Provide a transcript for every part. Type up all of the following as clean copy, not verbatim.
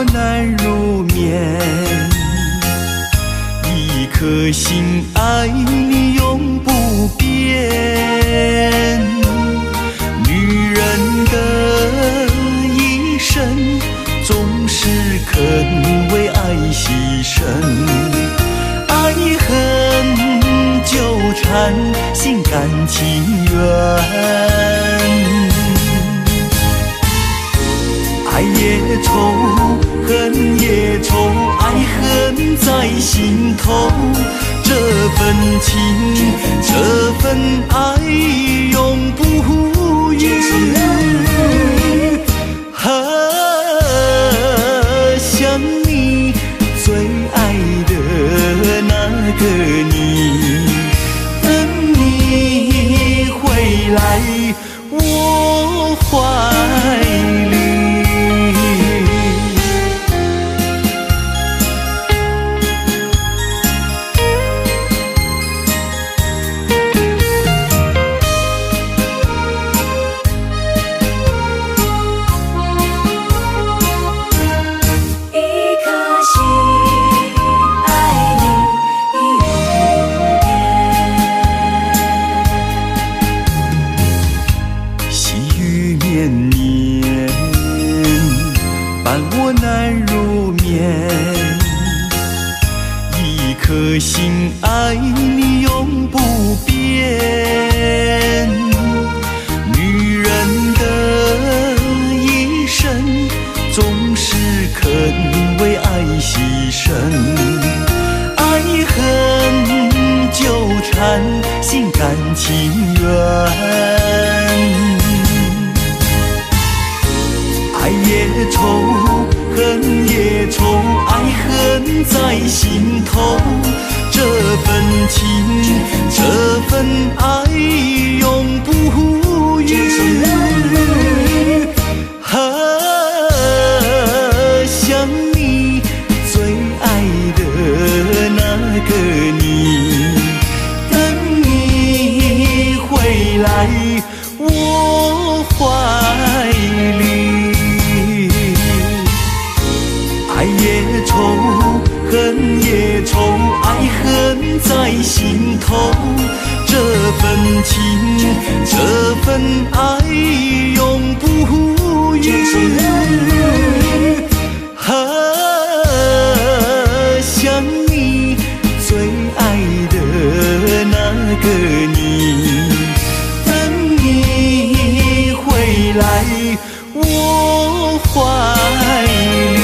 我难入眠。一颗心爱你永不变，女人的一生总是肯为爱牺牲，爱恨纠缠，心甘情愿。爱也愁，恨也愁，爱恨在心头。这份情，这份爱，永不渝。想你最爱的那个你，等你回来我怀里。颗心爱你永不变，女人的一生总是肯为爱牺牲，爱恨纠缠，心甘情愿。爱也愁，恨也愁，爱恨在心头。这份情，这份爱，永不渝。想你最爱的那个你，等你回来我怀里。爱也愁，恨也愁，爱恨在心头。这份情，这份爱，永不渝。想你最爱的那个你，等你回来我怀里。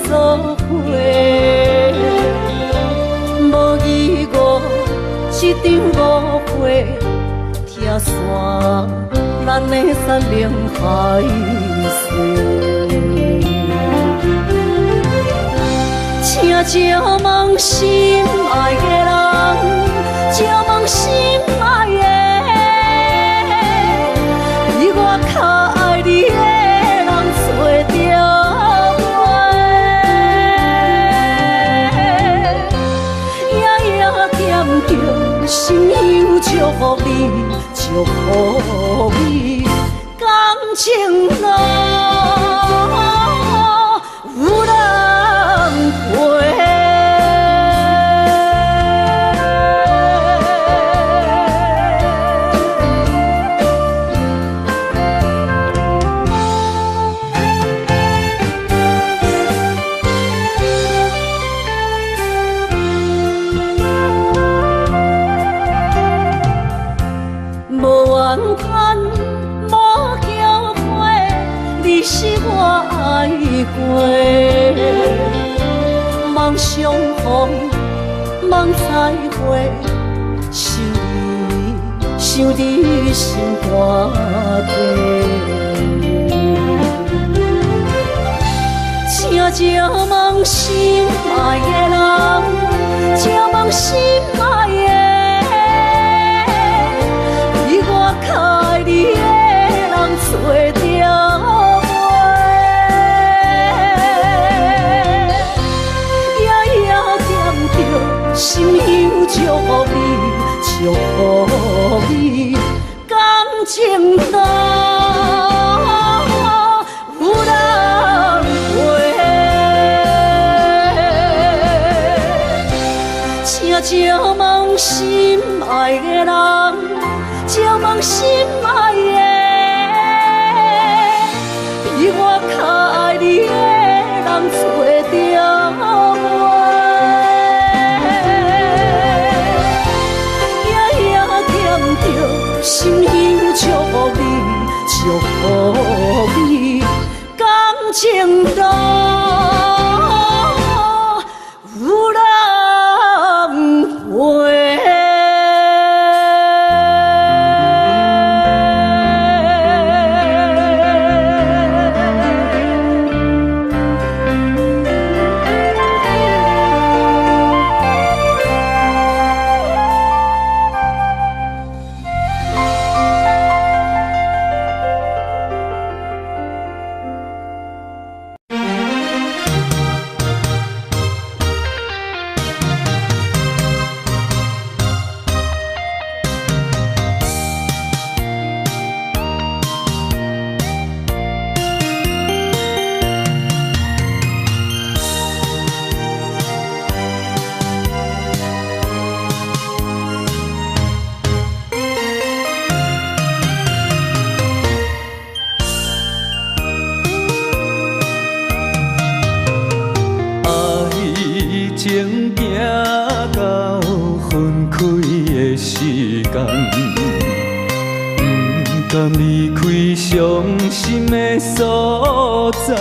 做伙，无义误一场误会，拆散咱的山盟海誓。请照问心爱的人，照问心爱的，比我较爱你的人找着。心忧祝福你，祝福你，感情路有人陪。望相逢，望再会，想你心肝底。请借问心爱的人，借问心爱的，比我较爱你的人找着未？夜夜惦着，心忧祝福你，祝福你，感情淡。借问心爱的人，借问心爱的，比我较爱你的人找着未？夜夜惦着，心忧祝福你，祝福你，感情淡。敢离开伤心的所在，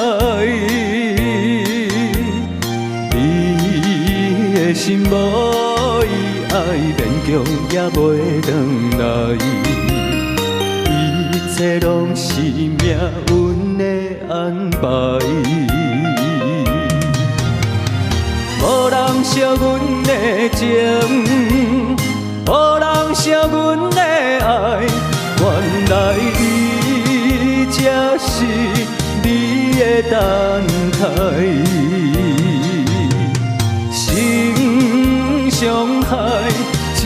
你的心无伊爱勉强也袂回来，一切拢是命运的安排。无人惜阮的情，无人惜阮的爱。原来你才是你的等待，心伤害只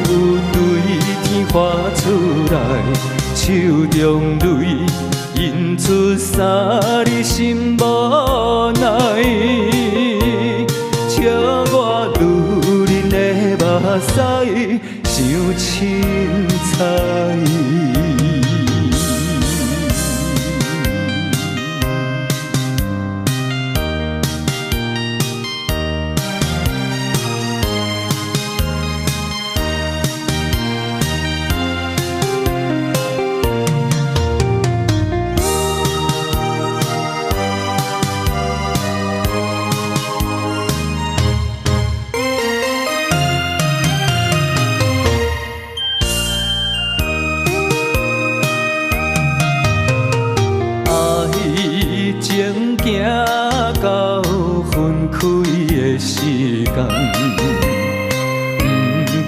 有对天发出来，手中泪印出三字心无奈，笑我女人的目屎像凊彩。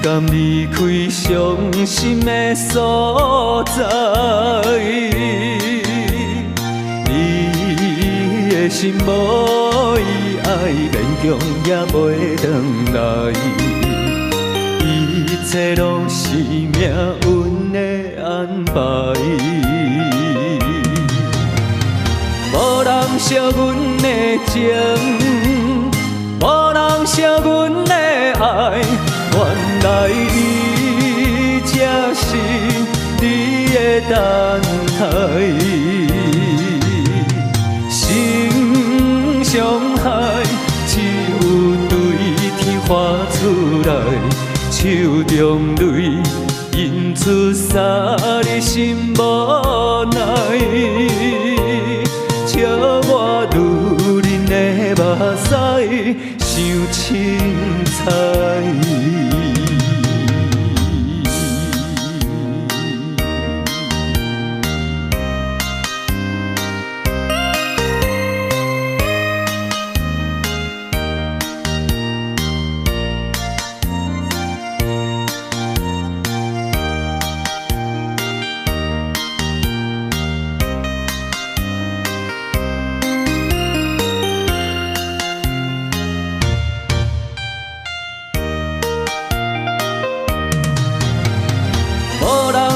敢离开伤心的所在，你的心无伊爱勉强也袂回来，一切拢是命运的安排。无人惜阮的情，无人惜阮的爱。原来你才是你的等待，心伤害只有对天发出来，手中泪印出三字心无奈，笑我女人的目屎。想凊彩。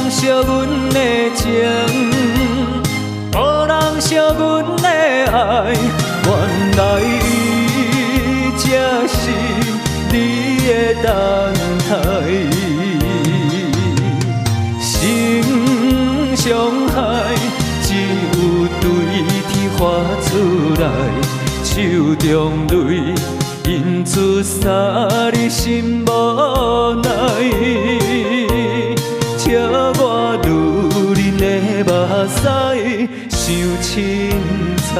惜阮的情，无人惜阮的爱，原来伊才是你的等待。心伤害只有对天发出来，手中泪印出三字心无奈。请我愈恁的目屎，想凊彩。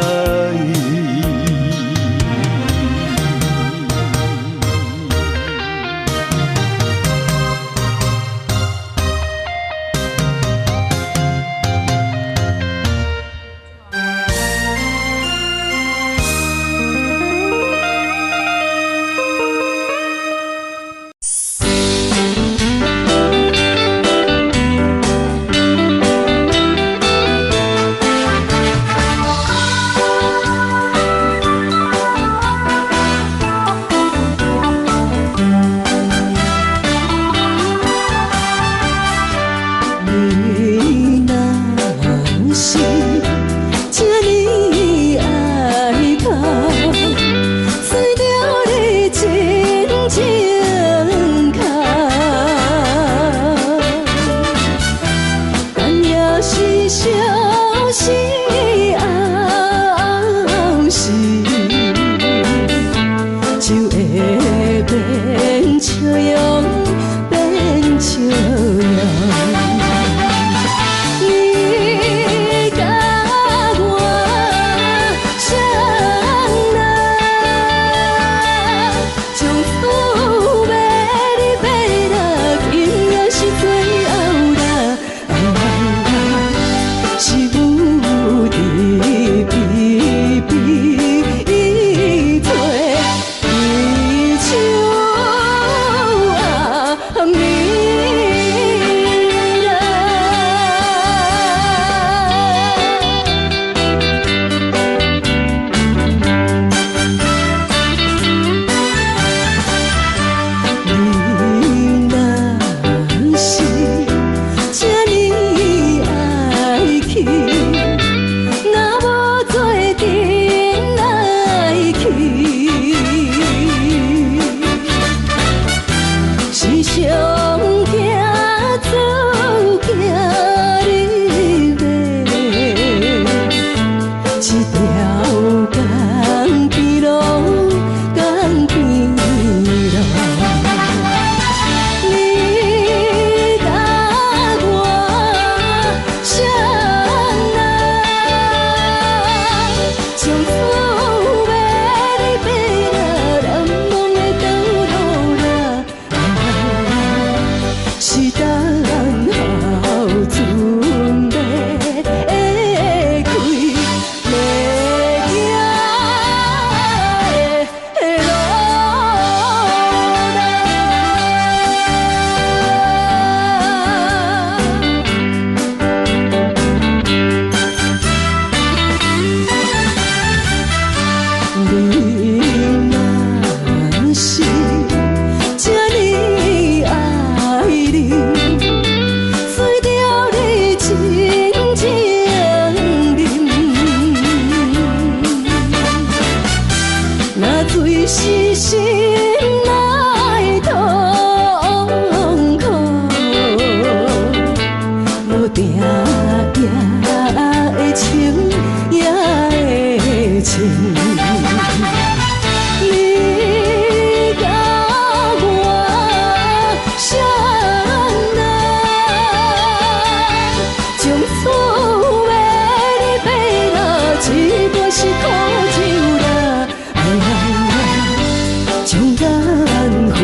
将咱分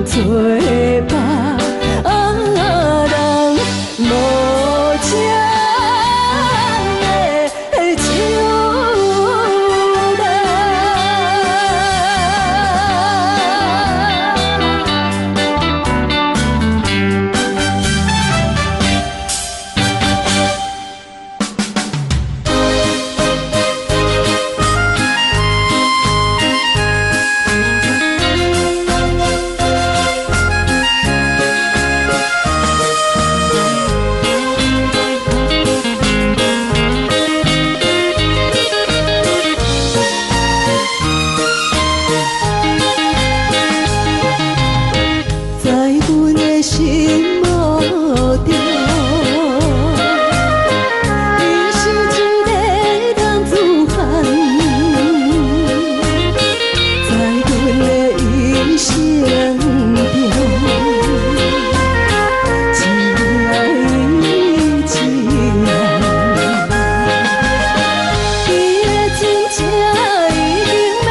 做别人，无情的手心无着，你是一个男子汉，在阮的一生中，一爱一人，伊的真正已经要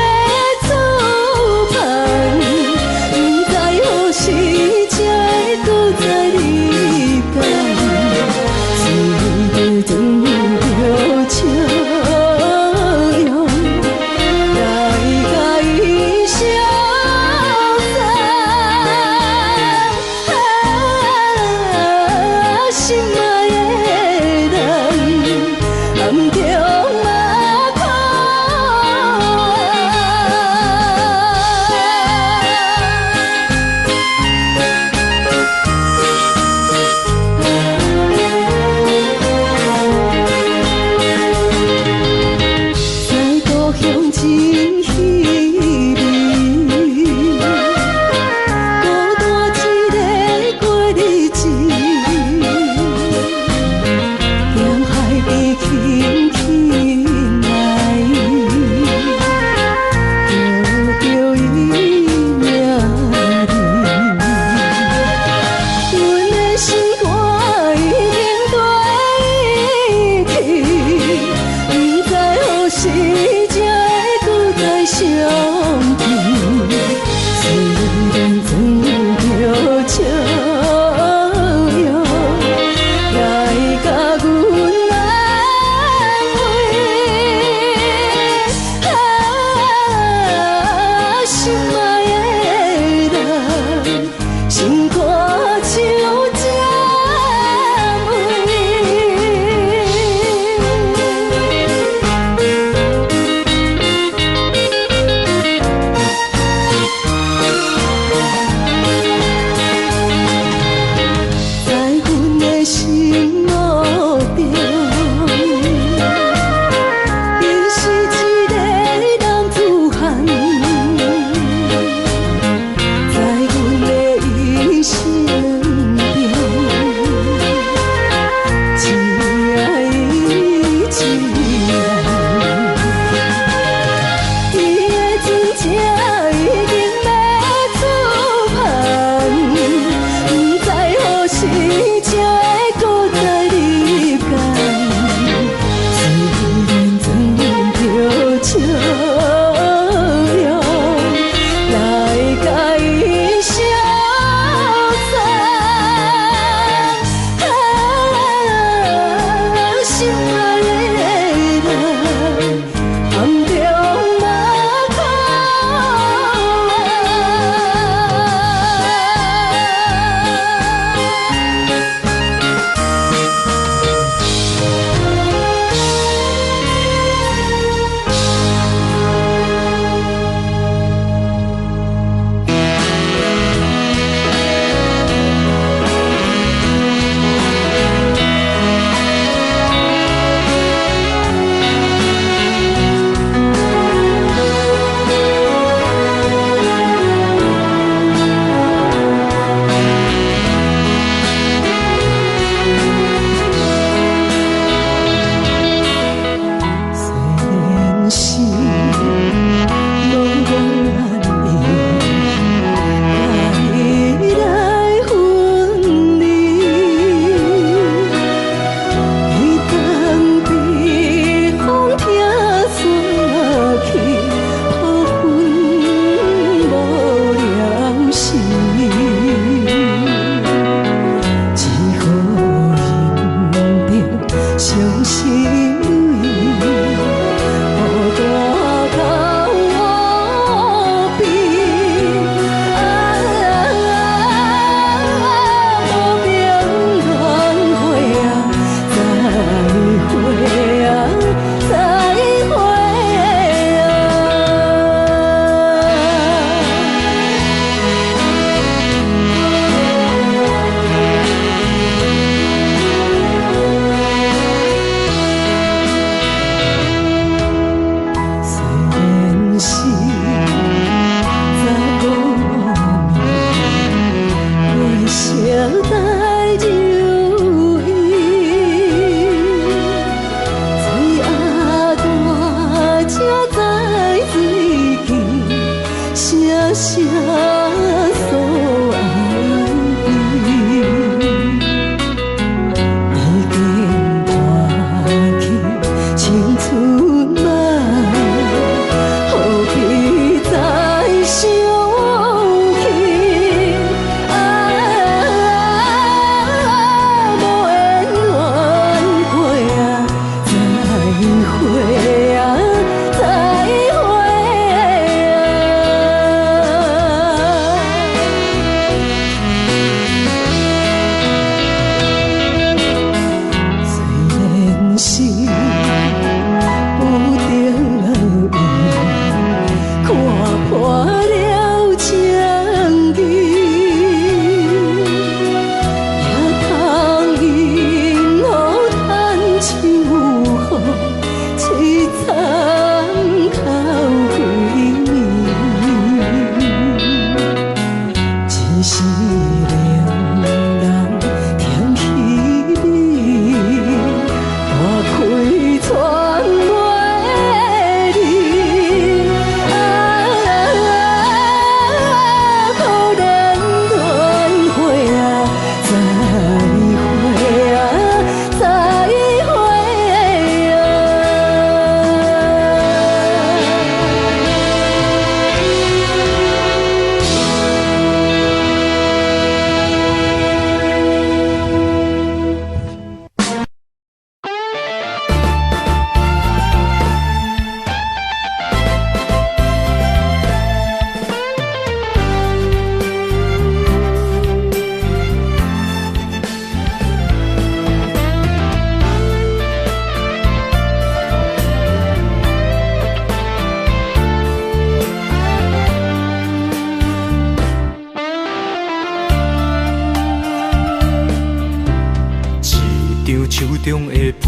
出帆，不知何时。搁在你间，一个装着笑容，来甲伊相送。心爱的人，暗中嘛看。真稀微，孤单一个过日子，沿海边轻轻来，叫着伊名字，阮的心肝已经对伊去，不知何时。相见，虽然装着笑容，来甲阮安慰。心爱的人，心肝就这样。手中的批，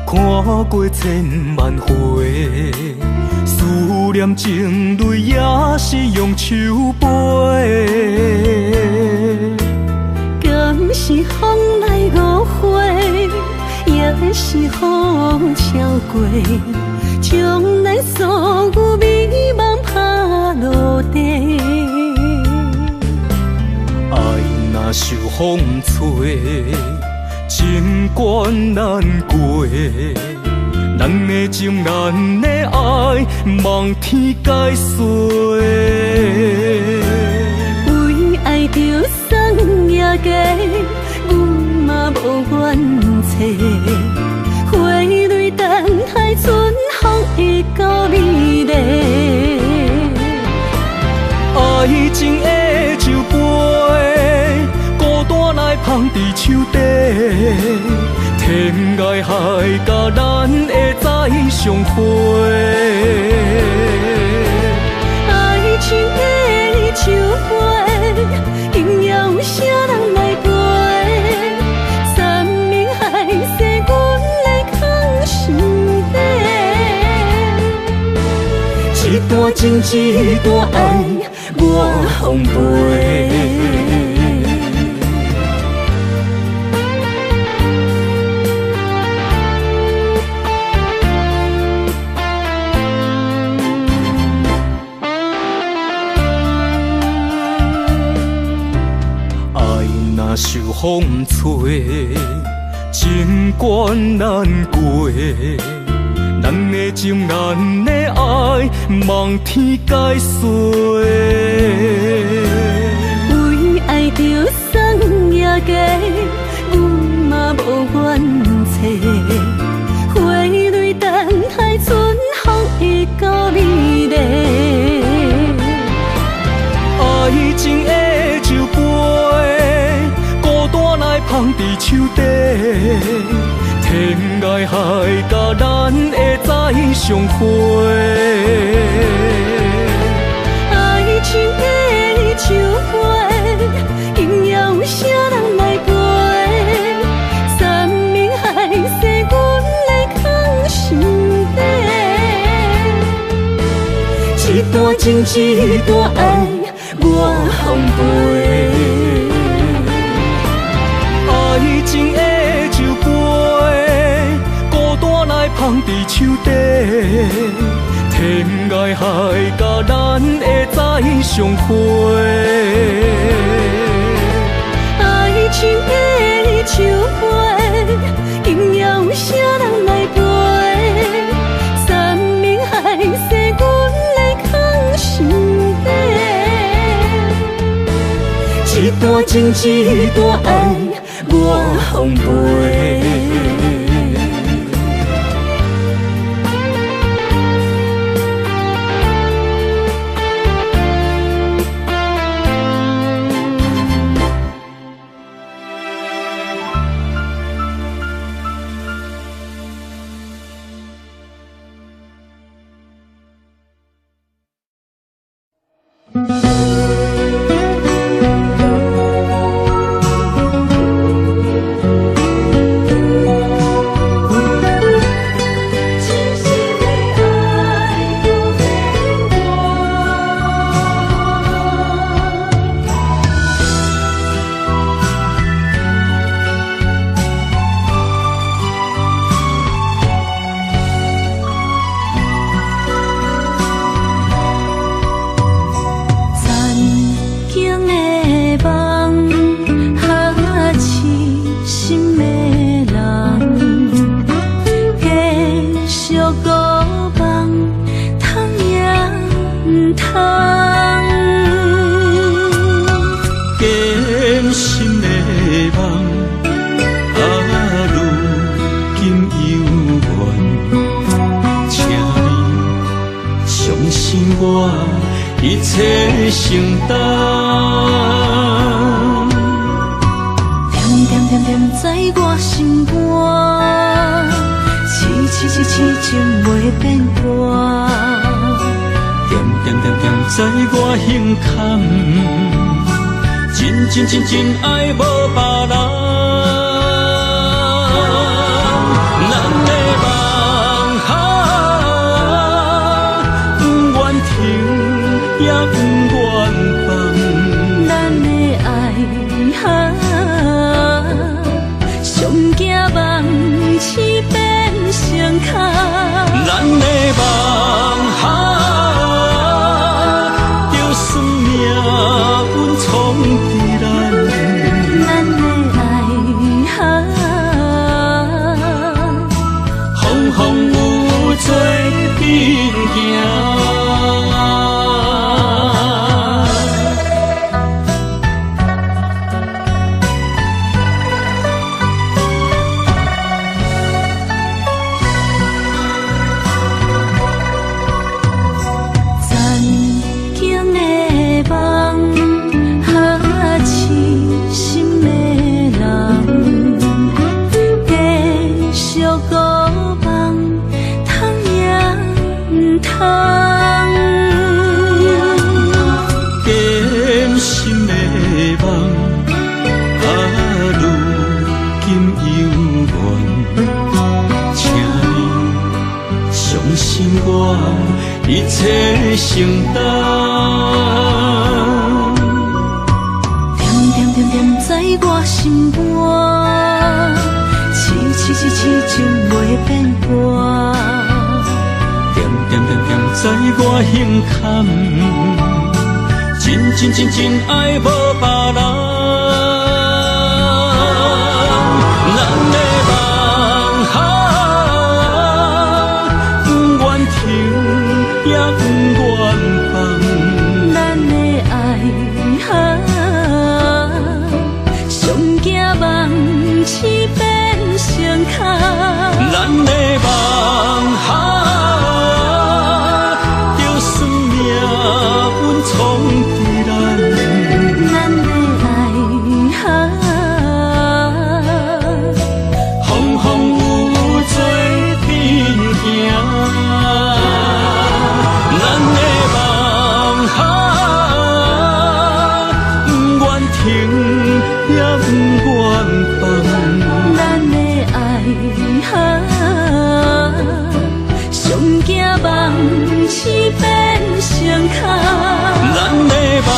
看过千万回，思念情泪也是用手背。敢是风来误会，也是风超过，将咱所有美梦拍落地。爱若受风吹，情关难过，咱的情，咱的爱，望天解说。为爱着送夜家，阮嘛无怨切。花蕊等待春风会到美丽。爱情的酒杯，孤单来放伫手底。天涯海角，咱会再相会。爱情的酒杯，应也有啥人来陪？山盟海誓，阮来藏心底。一段情，一段爱，我奉陪。受风吹，情关难过，咱的情，咱的爱，望天解说。为爱着送夜家，阮嘛无怨切。花蕊等待春风会到美丽。爱情的酒杯，孤单来放伫手底。天涯海角，咱会再相会。爱情的酒杯，应也有啥人来陪？山盟海誓，阮来藏心底。一段情，一段爱，我奉陪。爱情的酒杯，孤单来放伫手底。天涯海角，咱会再相会。爱情的酒杯，应也有啥人来陪？山盟海誓，阮来藏心底。一段情，一段爱，我奉陪。一切承担，点点点点在我心肝，痴情袂变卦，点点点点在我胸坎，真爱无别人。也不愿放。咱的爱上惊梦痴变成空。咱的梦就算命运闯伫咱，咱的爱风风雨做阵行。一切承担，点点点点在我心肝，痴情袂变卦。点点点点在我心坎，真爱无别人。咱的梦不愿停，也不愿放。咱的爱上惊梦痴变成空。咱的梦就算命运闯伫咱，咱的爱风风雨雨做阵行。咱的梦不愿停，也不愿放。咱的爱上惊梦痴变成空。咱的梦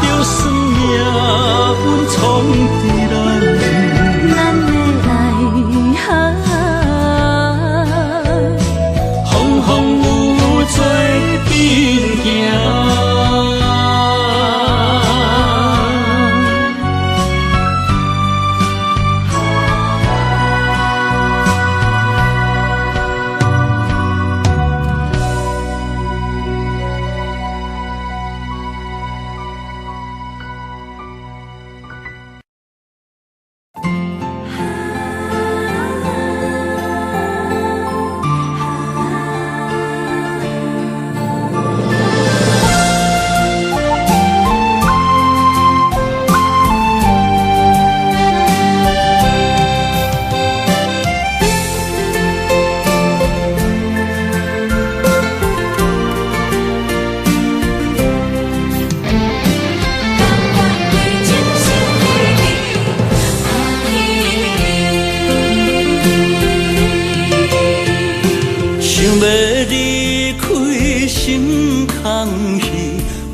就算命运闯伫咱，咱的爱风风雨雨做阵行。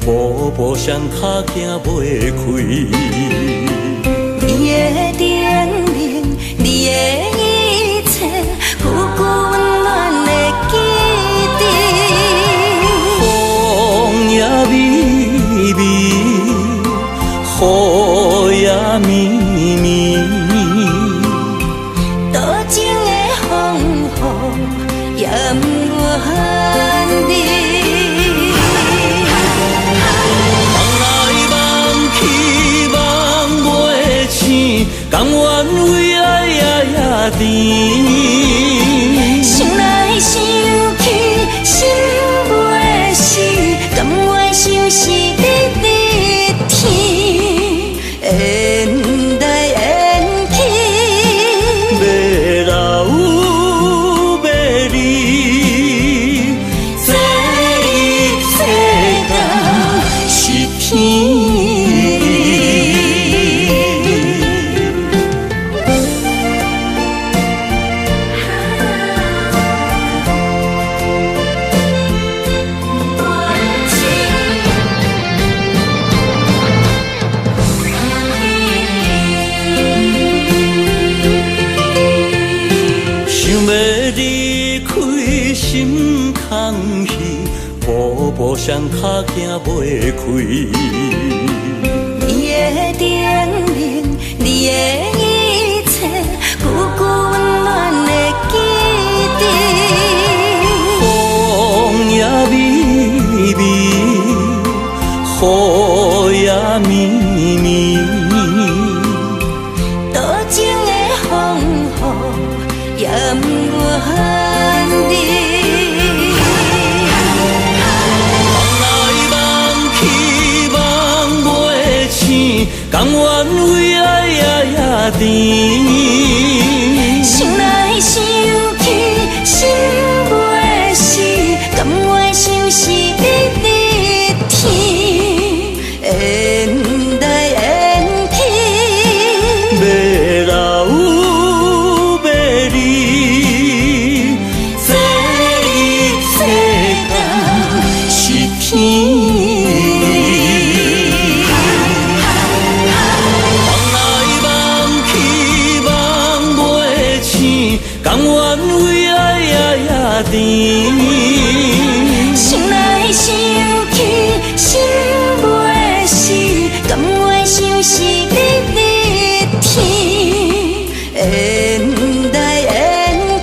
步步双脚行袂开，你的叮咛，你的一切，久久温暖的记忆。风也微微，雨也绵绵，多情的风雨也不愿离。甘愿为爱夜甜，想来想去心袂死，甘愿相思日日天，缘来缘去，要留要离，这一切都是天。心空虚，步步双脚行袂开。你的叮咛，你的一切，久久温暖的记忆。风也微微，雨也绵绵，多情的风雨也不愿离。甘愿为爱夜夜甜，想来想去心袂死，甘愿相思日日天，缘来缘去，要老要离，这一世间是天。甘愿为爱夜夜甜，想来想去心袂死，甘愿相思日日天，缘来缘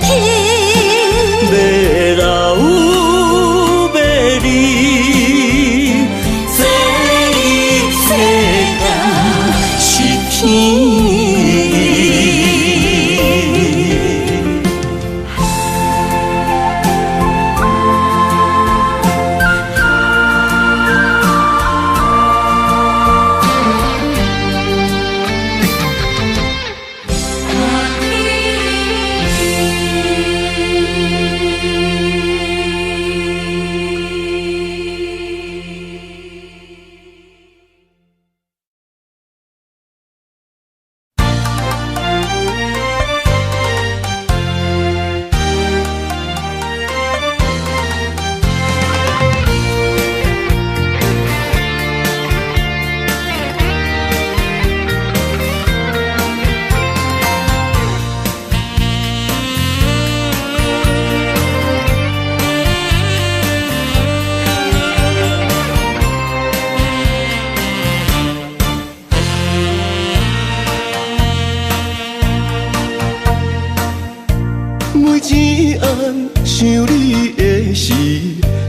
去，要老要离，这一世间是天。每一暗想你的时，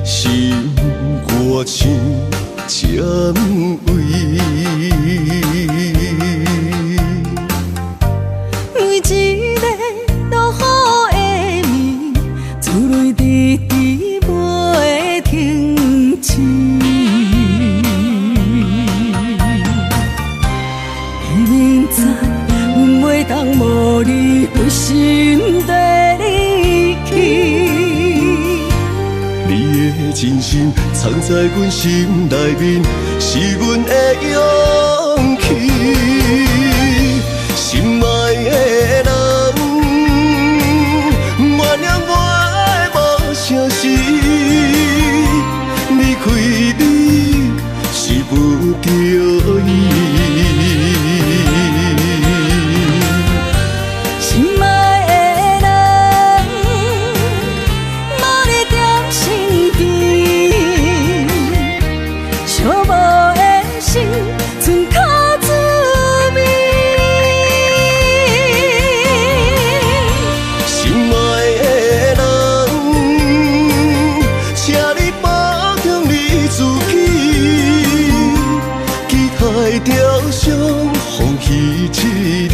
心歌唱渐微。每一个落雨的暝，珠泪滴滴袂停止。明知阮袂当无你陪心地离去。你的真心藏在阮心内面，是阮的勇气。心爱的人，原谅我无诚实。离开你是不着意。心爱的人，无你踮身边，寂寞的心剩靠滋味。心爱的人，请你保重你自己，期待雕像风雨一日。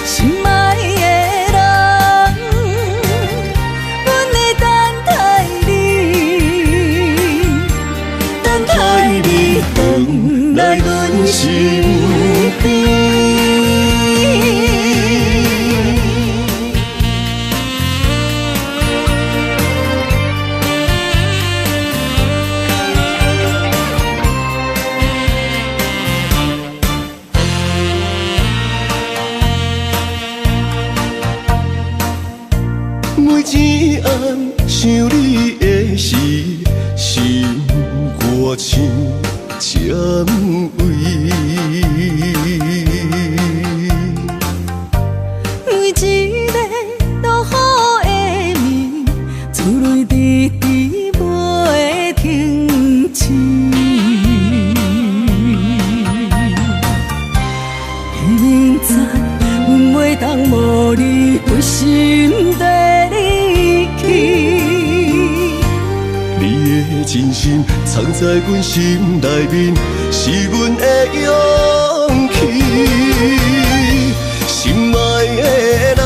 心爱的人，阮会等待你，等待你回来阮身边。每一暗想你的时，心歌唱渐微。每一心底离去。你的真心藏在阮心内面，是阮的勇气。心爱的人，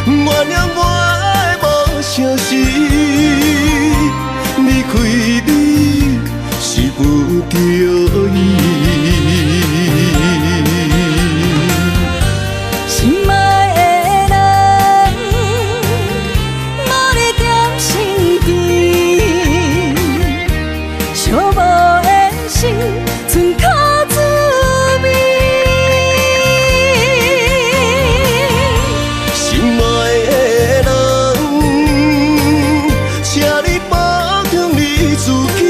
原谅我的无诚实，离开你是不着意。心爱的人，无你踮身边，寂寞的心剩靠滋味。心爱的人，请你保重你自己，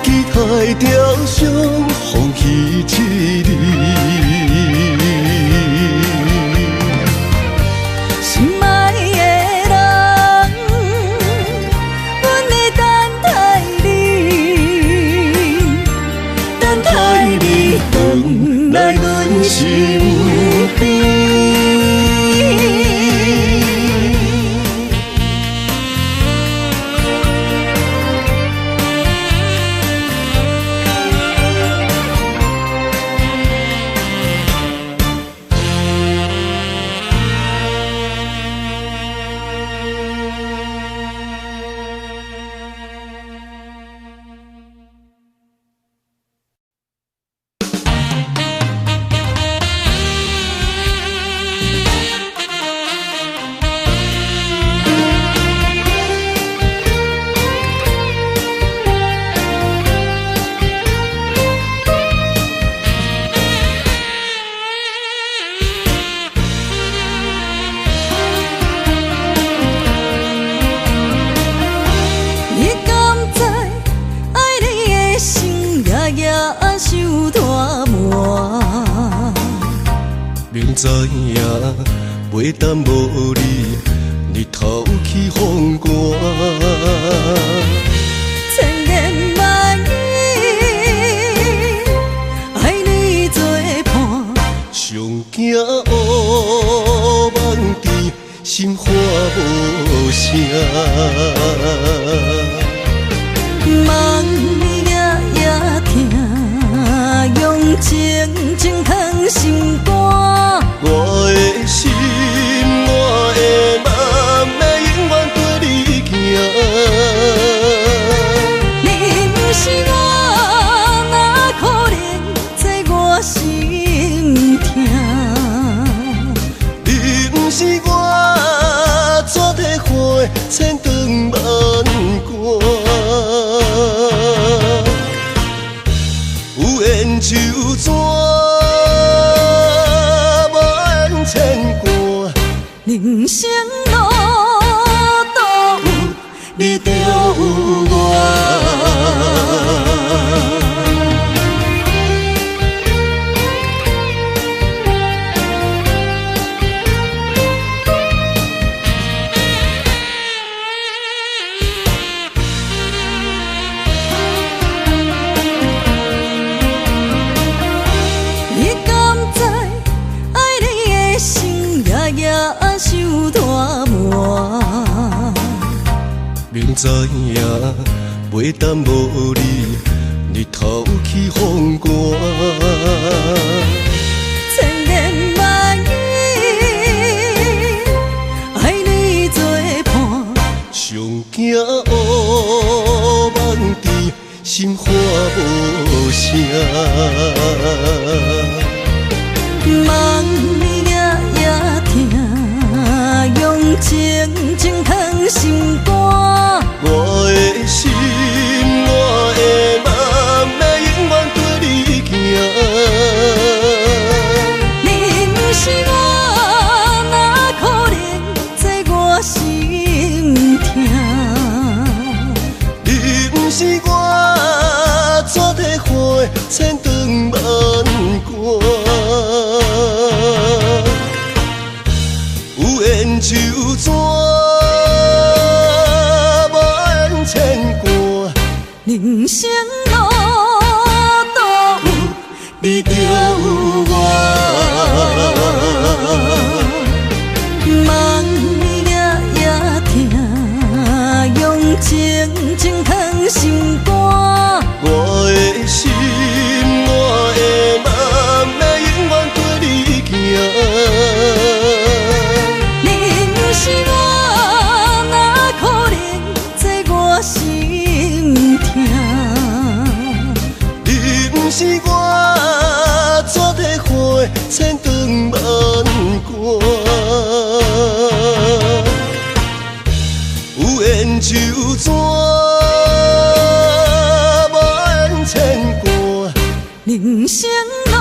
期待着相逢彼一日。心爱的人，阮会等待你，等待你回来阮身边。你敢知爱你的心夜夜受大磨？明知影袂当无你，日头起风寒。千言万语，爱你作伴，上惊乌梦甜，心花无声。梦夜夜听，用情情藏心肝。我的心，我的梦，要永远跟你行。你不是我，哪可能知我心痛？你不是我，怎地花千长万关？有缘就怎，无缘牵挂。人生路都有你，就有我。你敢知爱你的心夜夜受大磨？明知影袂当无你，日头起风寒。千言万语，爱你作伴，上惊乌梦甜，心花无声。梦夜夜听，用情情藏心肝。我的心，我的梦，要永远跟你行。有缘就转，无缘牵挂。人生路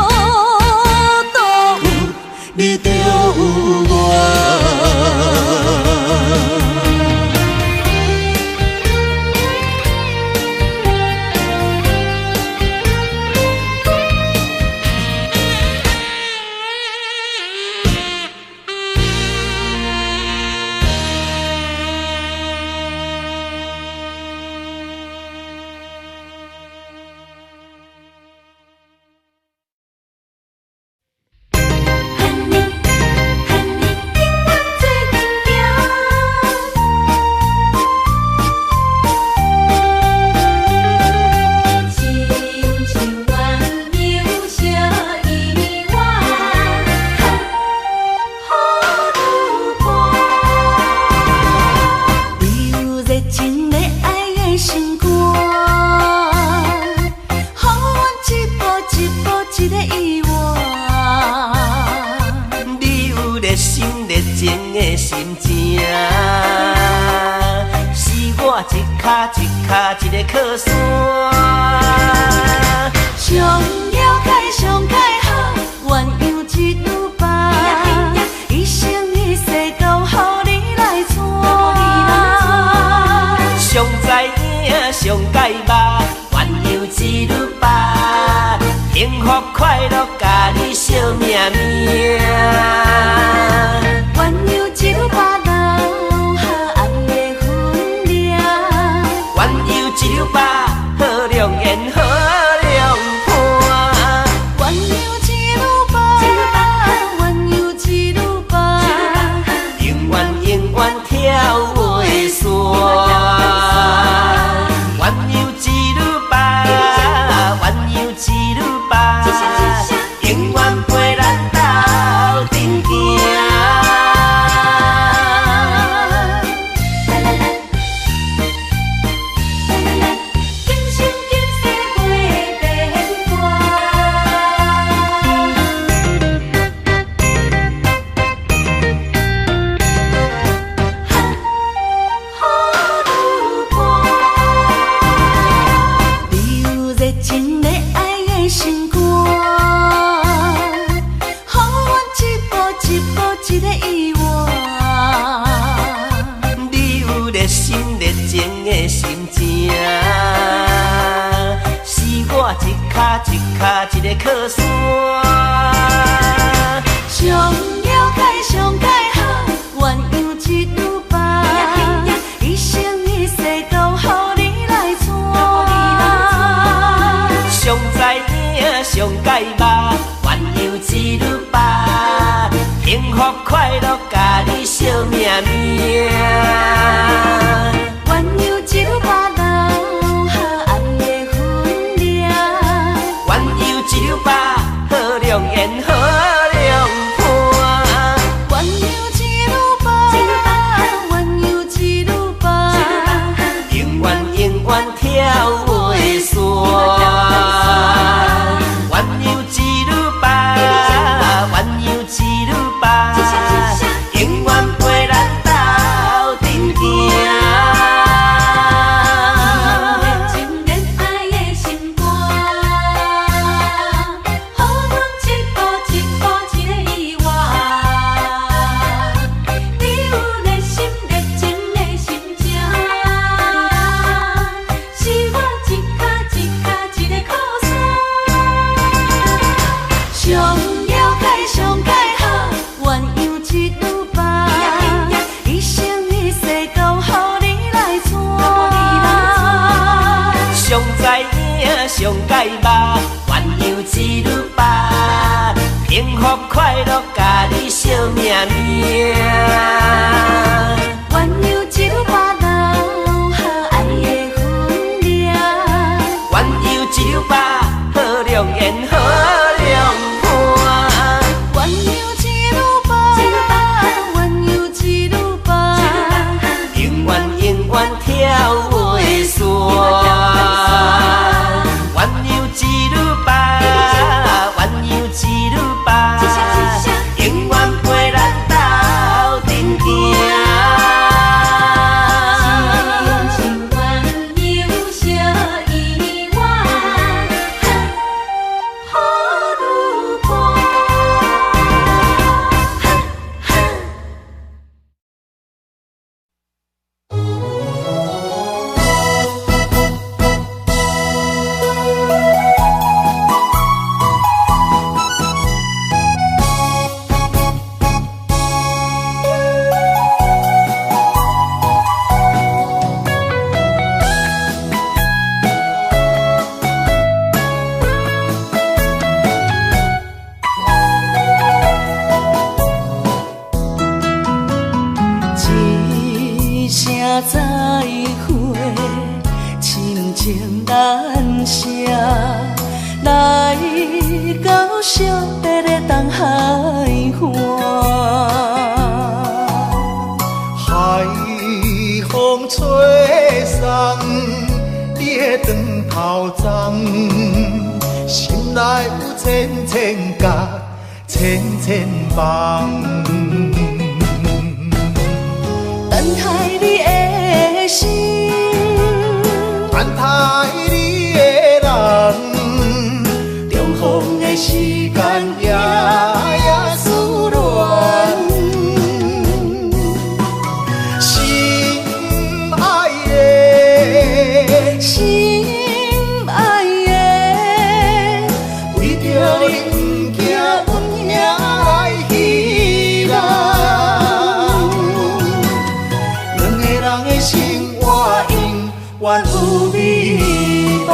途你就有我。一个靠山，上了解上解好，鸳鸯一拄白，一生一世都予你来娶。上知影上解捌，鸳鸯一拄白，幸福快乐甲你惜命命。鸳鸯一拄白留下爱的分量，鸳鸯一拄白，好良缘好良伴。鸳鸯一拄白，鸳鸯一拄白，永远永远跳袂散。鸳鸯一拄白，鸳鸯一拄白，永远陪咱斗阵行。一个靠山，上了解上解好，鸳鸯一拄白，一生一世都予你来娶。上知影上解捌，鸳鸯一拄白，幸福快乐甲你惜命命。鸳鸯一拄白留下爱的分量，鸳鸯一拄白，好良缘好良伴。鸳鸯一拄白，鸳鸯一拄白，永远永远跳袂散。鸳鸯一拄白，鸳鸯一拄白，永远陪咱斗阵行。上解捌，鸳鸯一拄白，幸福快乐甲你惜命命。鸳鸯一拄白留下爱的分量，鸳鸯一拄白，好良缘好良伴。鸳鸯一拄白，鸳鸯一拄白，永远永远跳袂散。一拄白，永远陪咱再会，亲情难舍，来到惜别的东海岸。海风吹送你的长头鬃，心内有千千甲，千千梦。等待你的心，等待你的人，重逢的时间夜夜思恋。心爱的，心爱的，为着你不惊阮兄来戏人。两个人的心活永远有美梦。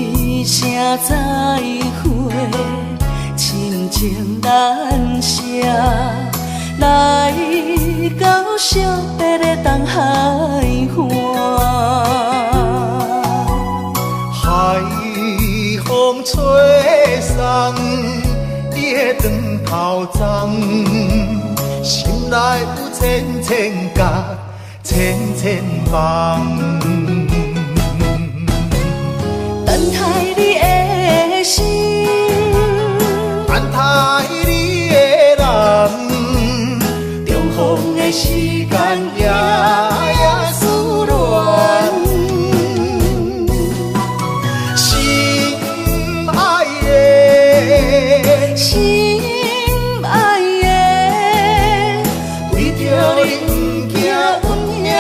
一声再会，亲情难舍，来到惜别的东海岸。海风吹送你的长头鬃，心内有千千甲，千千梦。等待你的心，等待你的人，重逢的时间夜夜思恋。心爱的，心爱的，为着你不惊阮兄来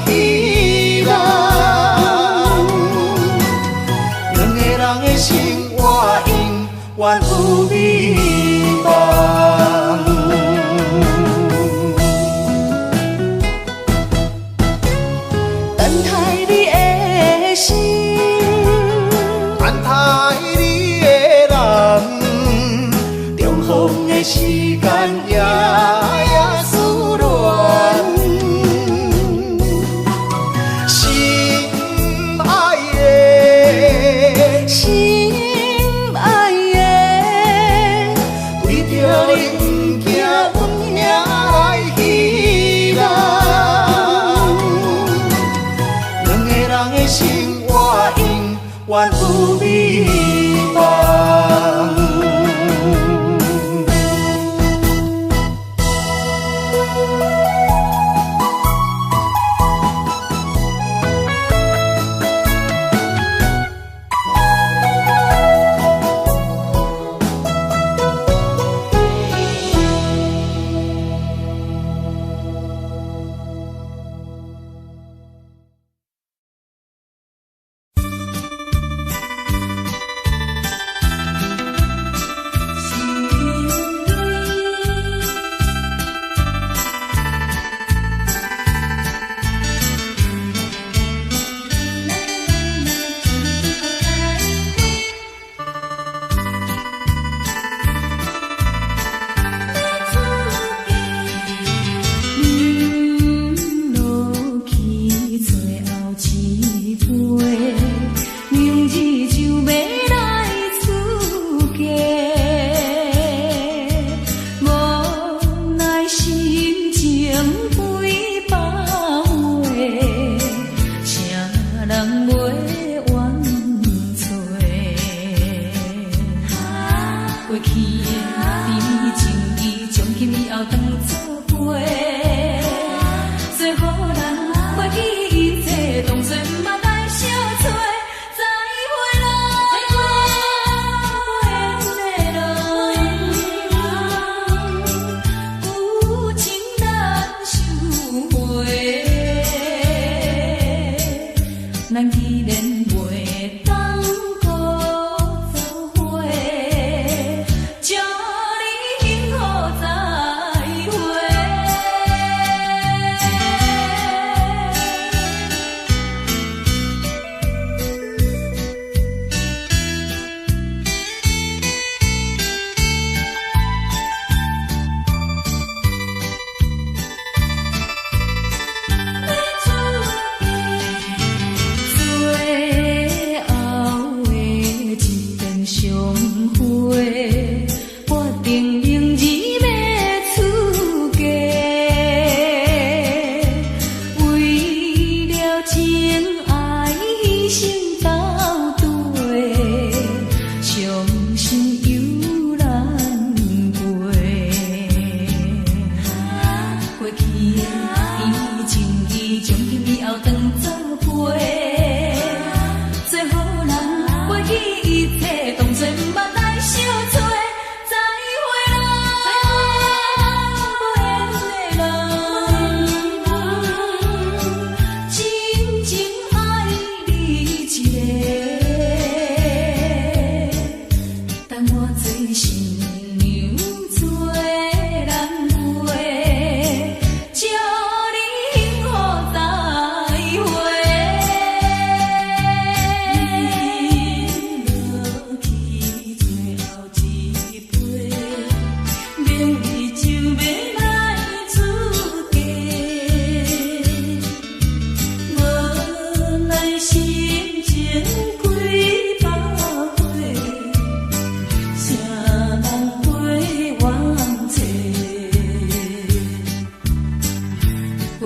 戏人。两个人的心活永远有美梦。等待你的心，等待你的人，重逢的时间夜夜思恋。心爱的，心爱的，为着你不惊阮兄来戏人。两个人的心活永远有美梦。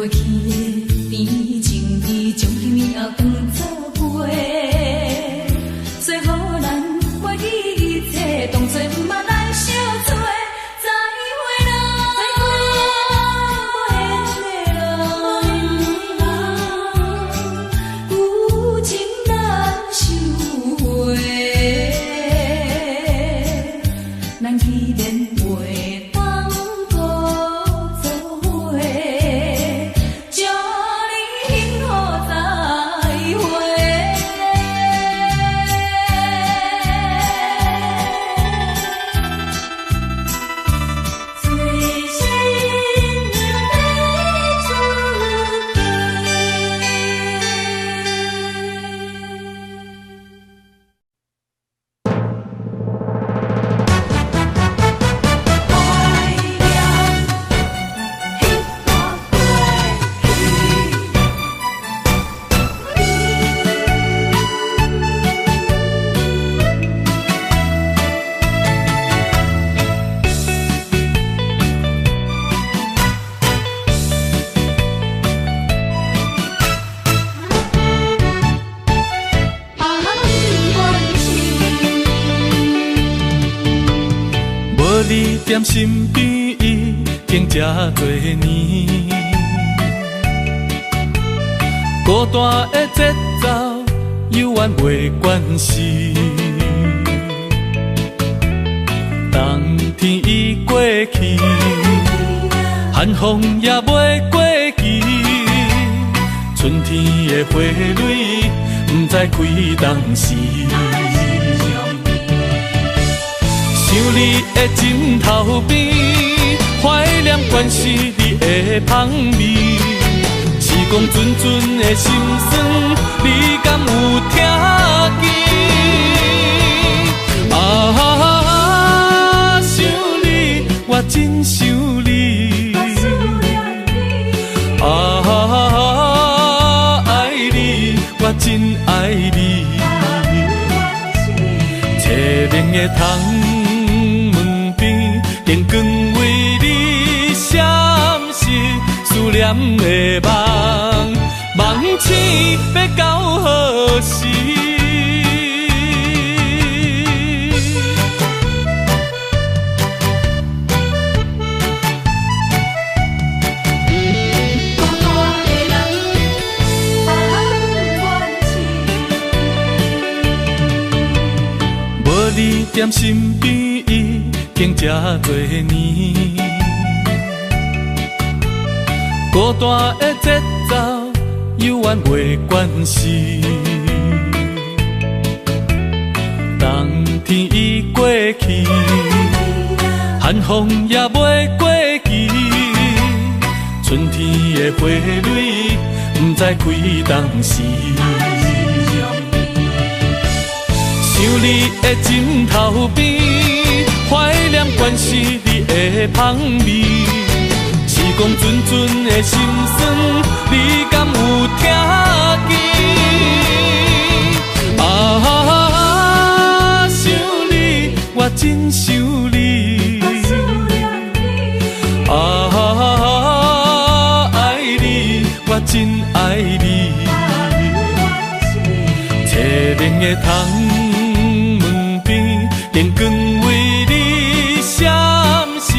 去的甜情味，将彼暝也当作陪。说好咱袂记一切，当作毋捌咱相做。再会啦，无缘的人，有情难收回。咱去年袂当搁做伙，祝你幸福再会。最心要出无你踮身边，已经这多年。孤单的节奏，犹原袂惯势。冬天已过去，寒风也袂过期。春天的花蕊，不知开当时。想你的枕头边，怀念关是你的香味。时光阵阵的心酸，你敢有听见？啊，想你，我真想你。啊，爱你，我真爱你。凄明的窗。电光为你闪烁，思念的梦，梦醒要到何时？无你踮身边，已经这多年。孤单的节奏，犹原袂惯势。冬天已过去，寒风也袂过期。春天的花蕊，不知开当时。想你的枕头边，怀念关是你的香味。时光阵阵的心酸，你敢有听见？啊，想你，我真想你。啊，爱你，我真爱你。凄明的窗边，电光为你闪烁，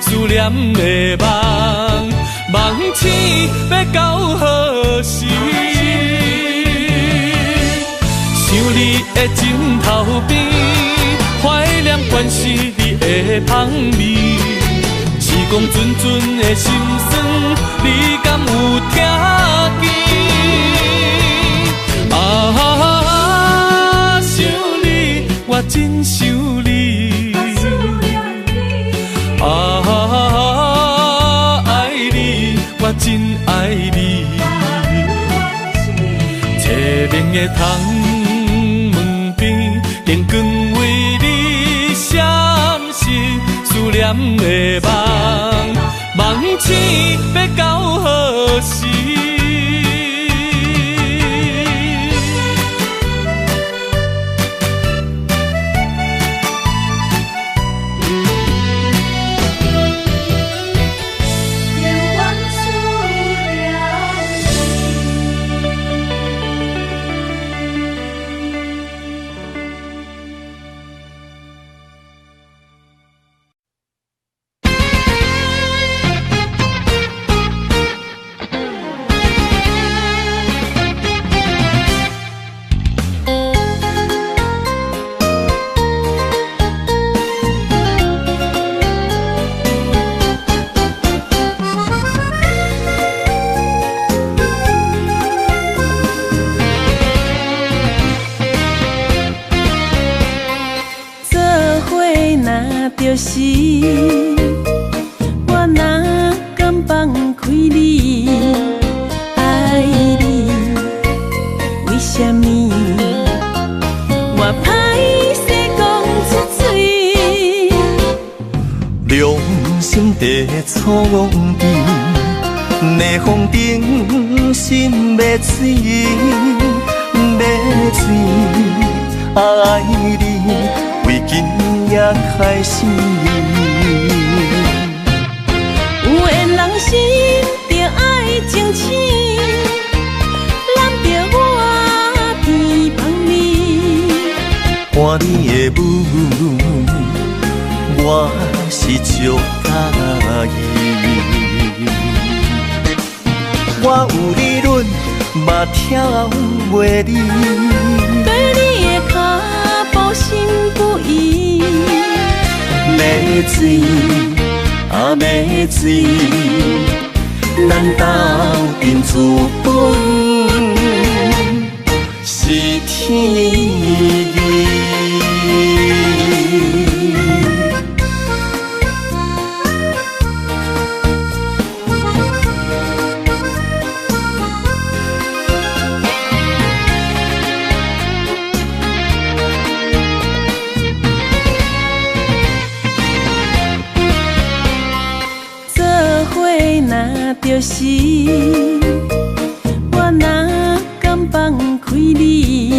思念的梦，梦醒要到何时？想你的枕头边，怀念关是你的香味。时光阵阵的心酸，你敢有听见？啊，想你，我真想你。啊，爱你，我真爱你。凄明的窗边，电光为你闪烁，思念的梦，梦醒要到何时？永远思念。往伫逆风中，心要醉，要醉。爱你，为今也开始。有缘人心着爱争取，难着我偏帮你。看你的舞，我是足介意。我有理论，嘛跳袂离。对你的脚步心不移。要醉，啊要醉，咱斗阵资本是天意。就是我哪敢放开你，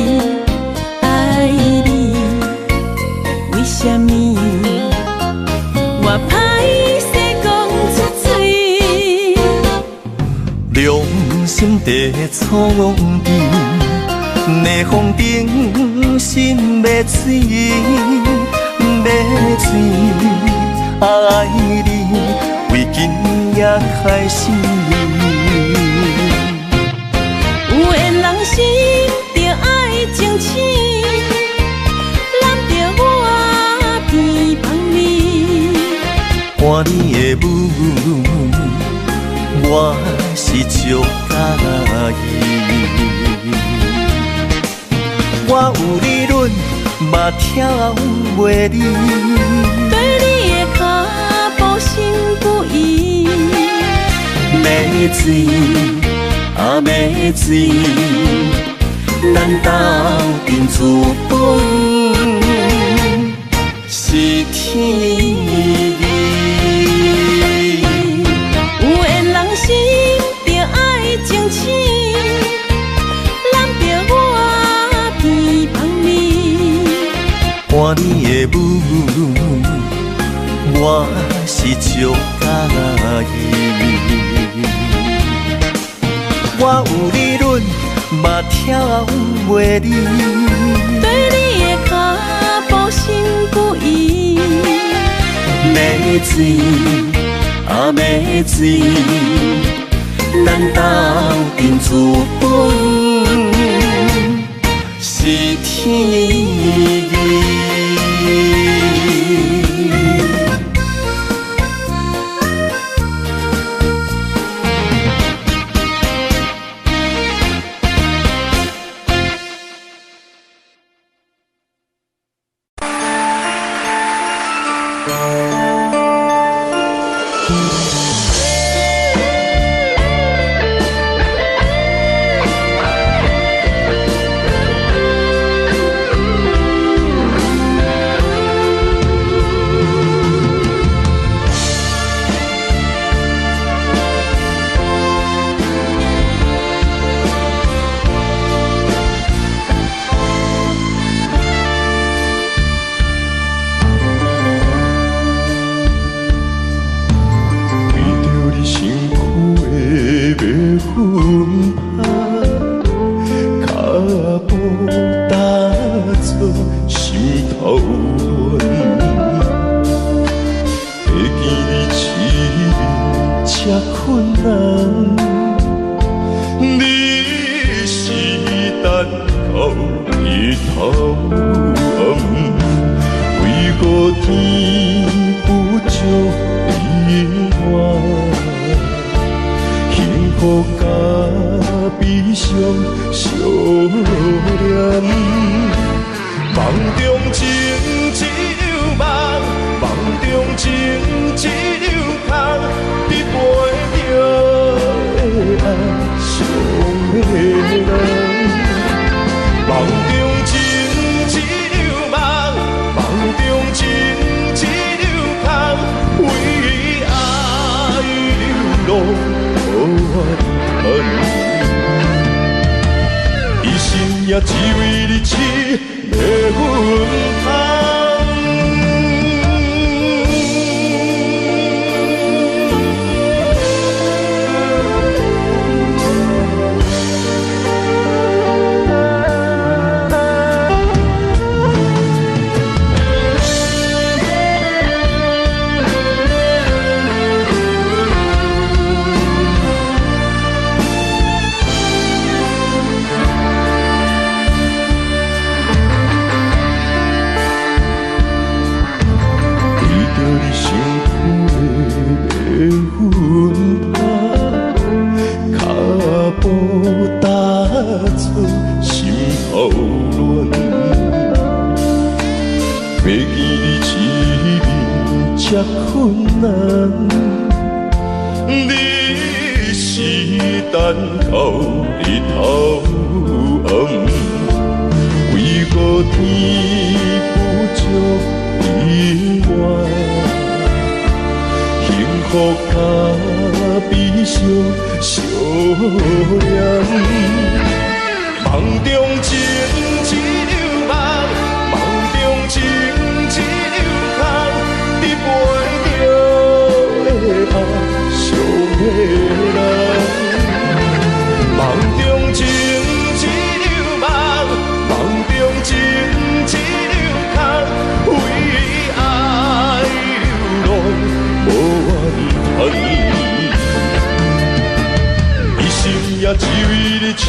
爱你，为什么我歹势讲出嘴？良心地错伫逆风中，心要醉，要醉，爱你，为今也开始。有缘人心着爱争取，难着我偏帮你。看你的舞，我是足介意。我有理论，嘛跳袂离。对你的脚步心不移。要醉，啊要醉，咱斗阵资本是天意。有缘人心着爱争取，难着我偏帮你。看你的舞，我是足介意。我有理论，嘛跳袂离。对你的脚步心不移。要醉，啊要醉，咱斗阵资本是天意。为爱拢无怨恨，一生也只为你痴迷阮芳。这困难，你是等到日头暗，为何天不足意外？幸福甲悲伤相连，梦中情一场梦，梦中情一场空。你陪着的爱，伤的人。梦中情一场梦，梦中情一场空，为爱流浪无怨恨，一生也只为你痴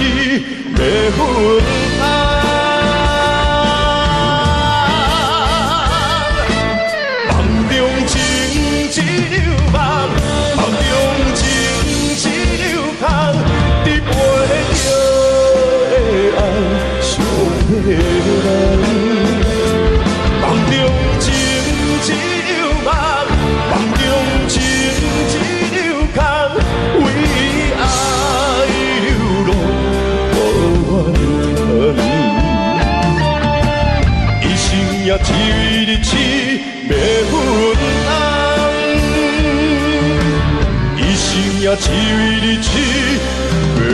迷阮芳。梦中情一场梦，梦中情一场空，为爱流浪无怨恨，一生也只为你痴迷阮芳，一生也只为你痴迷阮。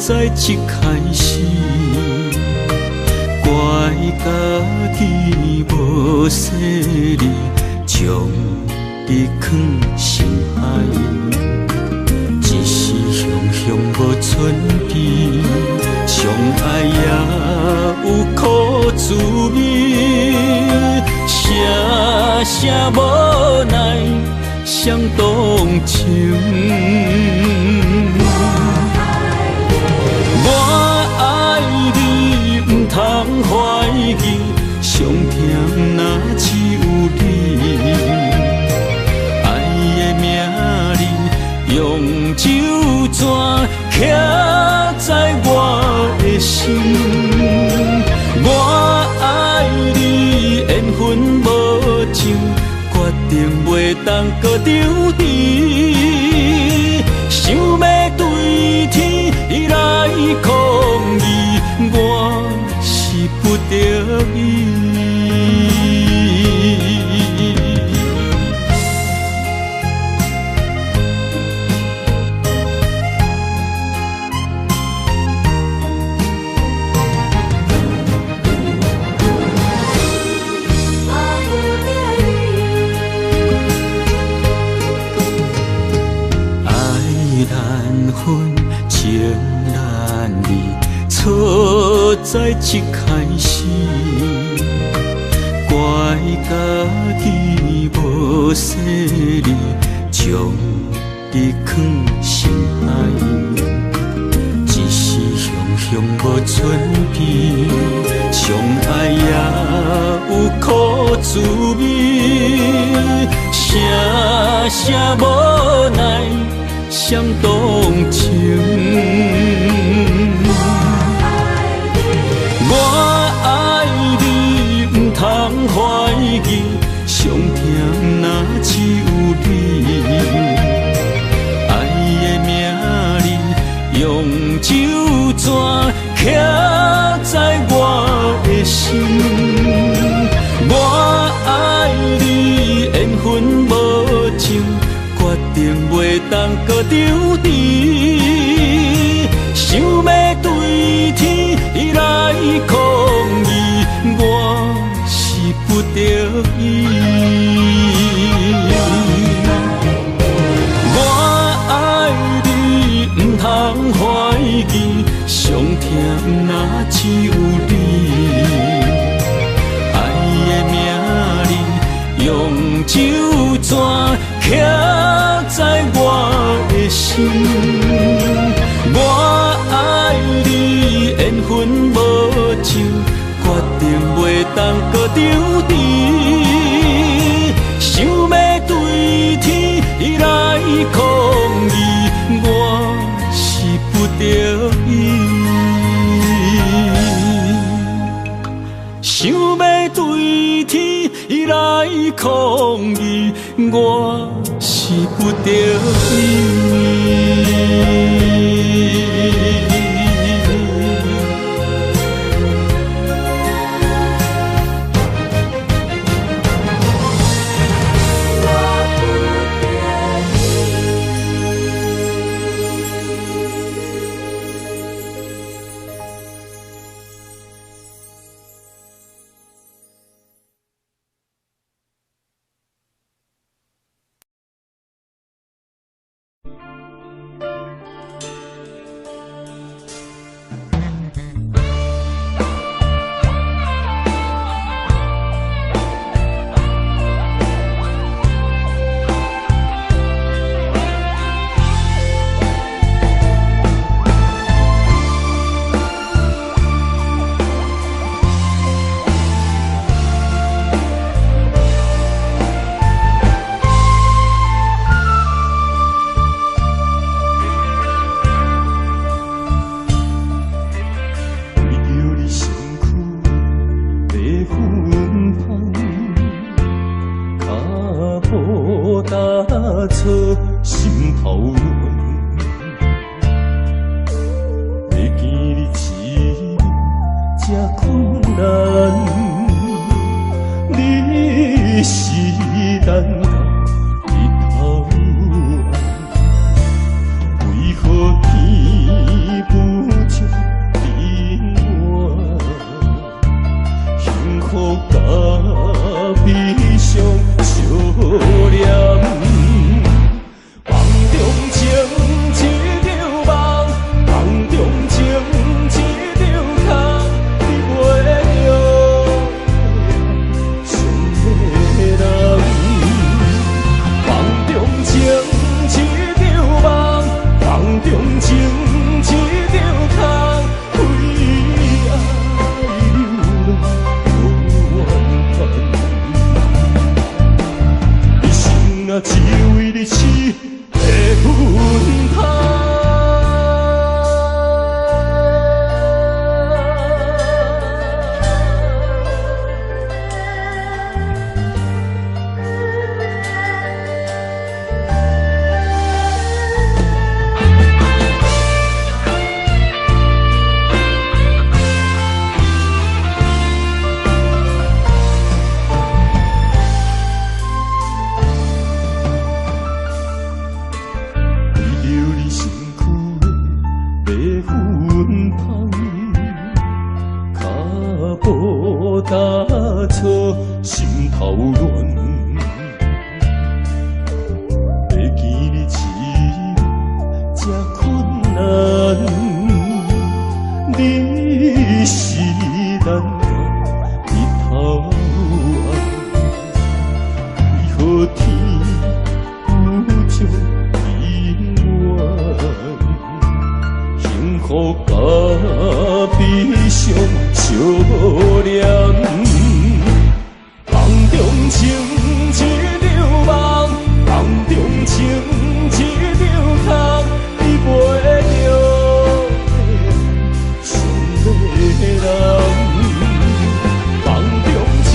在一开始，怪家己无细腻，将你放心海，一时雄雄无存边，相爱也有苦滋味，声声无奈伤动情。通怀疑，上甜若只有你。爱的名字用酒泉刻在我的心。我爱你，缘分无尽，决定袂当搁丢弃。想要对天来抗议，我不得已。爱难分，情难离。错在一开始，怪家己无细腻，将你藏心海。一时雄雄无准备，相爱也有苦滋味。声声无奈，伤动情。我爱你，不通怀疑，上疼若只有你。爱的名字，用酒泉刻在我的心。我爱你，缘分无情，决定袂当搁丢你。想要对天来抗议，我是不得已。我爱你，不通怀疑，上疼若只有你。爱的名字，用酒泉刻在我的心。我爱你，缘分无情，决定袂当搁丢你。想要对天来抗议，我是不得已。想要对天来抗议，我是不得已。予隔壁上相念。梦中情一场梦，梦中情一场空，你袂着想要人。梦中情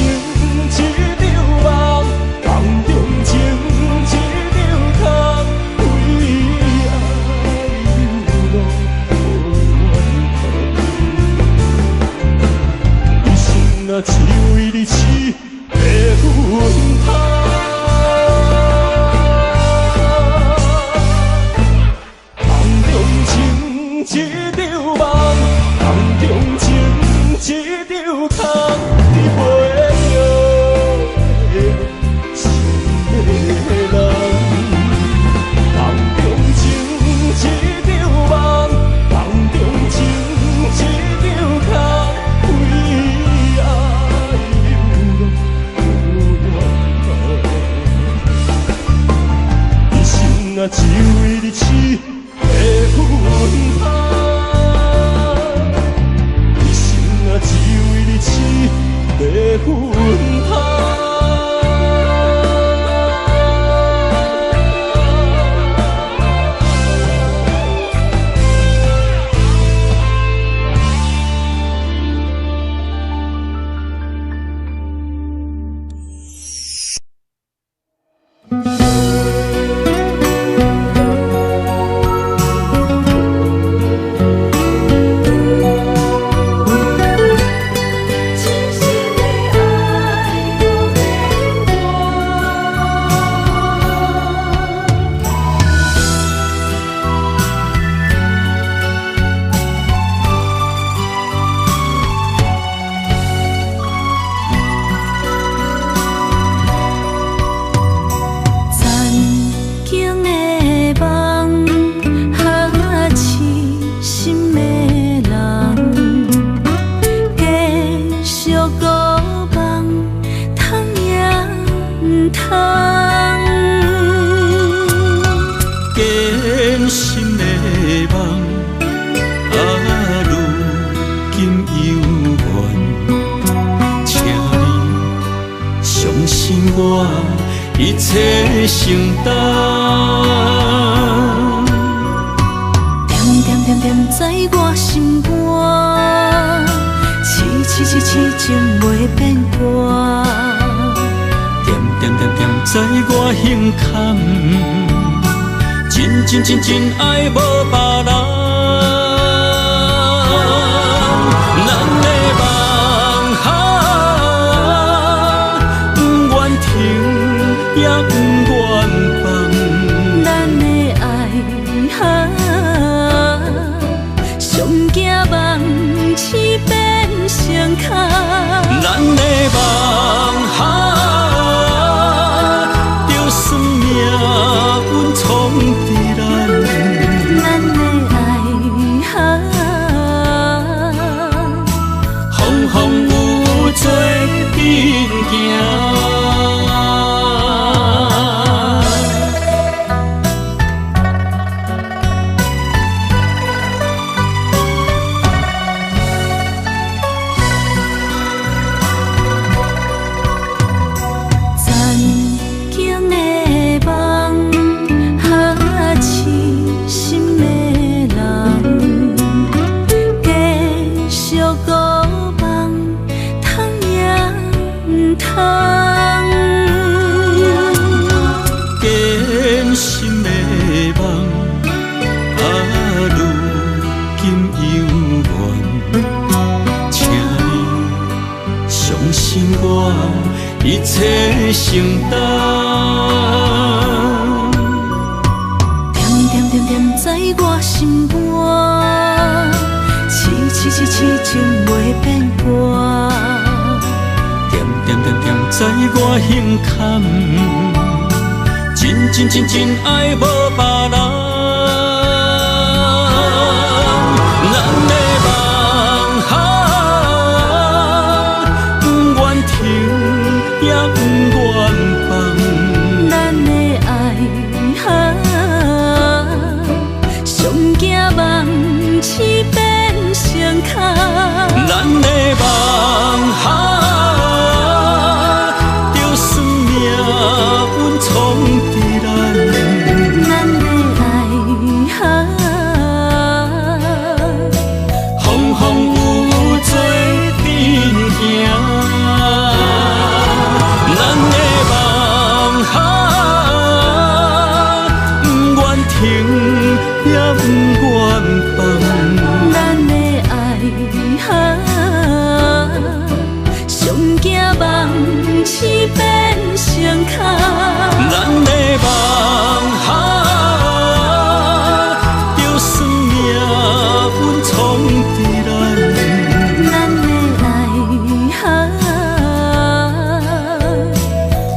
一场梦，梦中情一场空，为爱流浪无缘分。一生啊，只为你痴的阮芳。梦中情一场梦，梦中情一场空，你袂着想要人。梦中情一场梦，梦中情一场空，为爱流浪无缘分。一生啊，只为你痴的阮芳。一生啊，只为你痴的阮芳。一切承担，点点点点在我心肝，痴痴痴痴情袂变卦，点点点点在我胸坎，真真真真爱无别人。咱的梦哈，不愿停，也不愿放。咱的爱哈，上惊梦痴变成空。咱的梦哈，就算命运冲伫咱，咱的爱哈，风风雨做阵行。一切承担，点点点点在我心肝，痴痴痴痴情袂变卦，点点点点在我胸坎，真真真真爱无别人。咱的梦哈，不愿停。也不愿放，咱的爱哈，上惊梦痴变创伫咱。咱的爱哈，风风雨雨做阵行，咱的梦哈，不愿停也不愿放。咱的爱哈，上惊梦是变成空。咱的梦哈，就算命运创伫咱。咱的爱哈，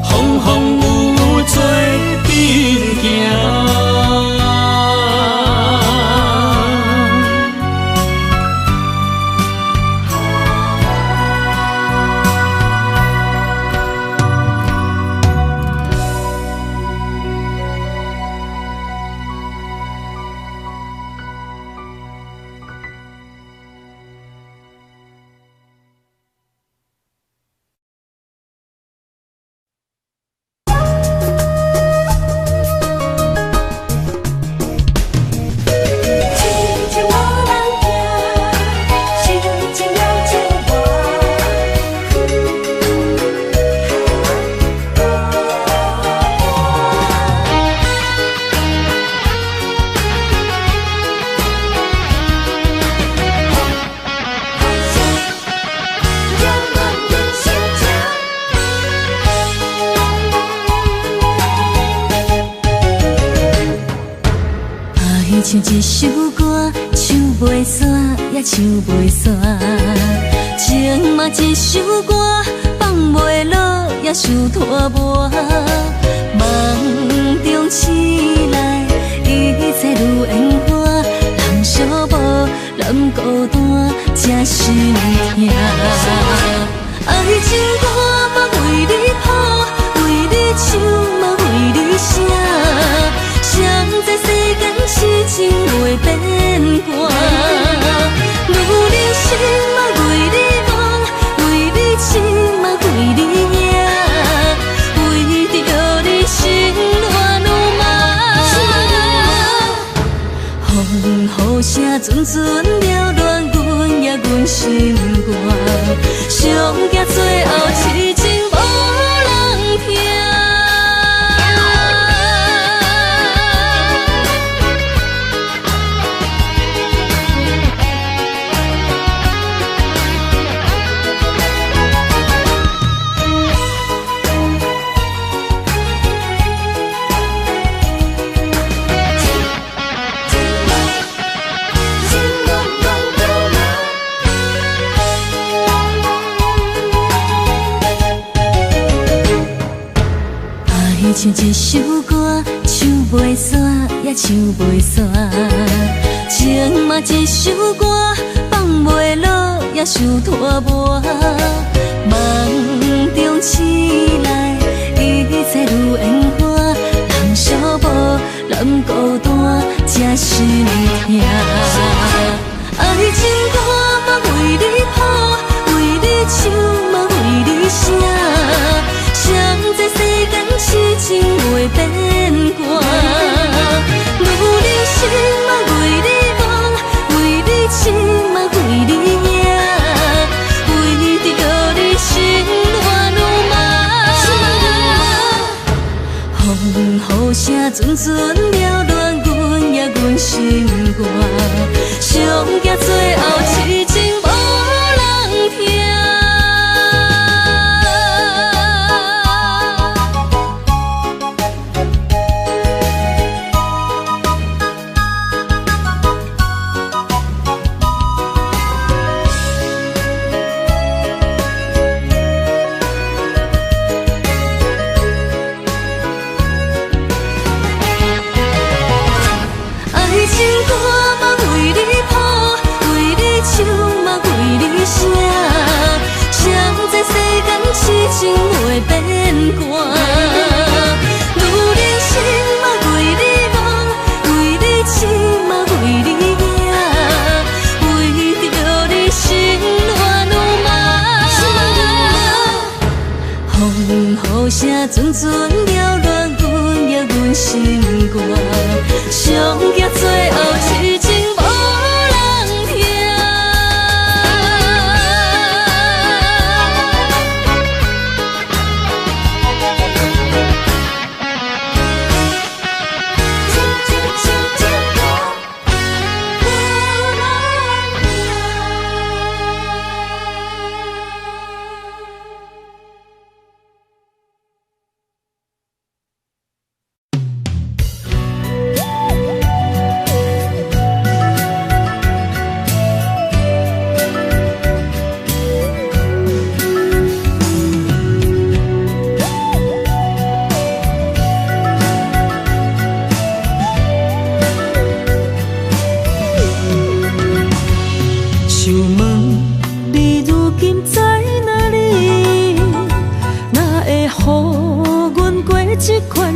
风风雨雨做阵行。唱一首歌，唱袂煞也唱袂煞；情嘛一首歌，放袂落也想拖磨。梦中醒来，一切如烟花，人寂寞，人孤单，才心痛。爱情歌嘛为你谱，为你唱嘛为你写。谁知世间痴情袂变卦，女人心嘛为你梦，为你痴嘛为你赢，为着你心乱如麻。风雨声阵阵缭乱，阮也阮心肝，上惊最后痴情无人听。唱一首歌，唱袂煞也唱袂煞；情嘛一首歌，放袂落也想拖磨。梦中醒来，一切如烟花，人寂寞，人孤单，才心痛。爱情歌嘛为你谱，为你唱嘛为你写。谁知世间痴情袂变卦，女人心嘛为你梦，为你痴嘛为你赢，为着你心乱如麻。风雨声阵阵缭乱，阮也阮心肝，上惊最后痴情无人听。情袂变卦，女人心嘛为你梦，为你痴嘛为你赢，为着你心乱如麻。风雨声阵阵缭乱。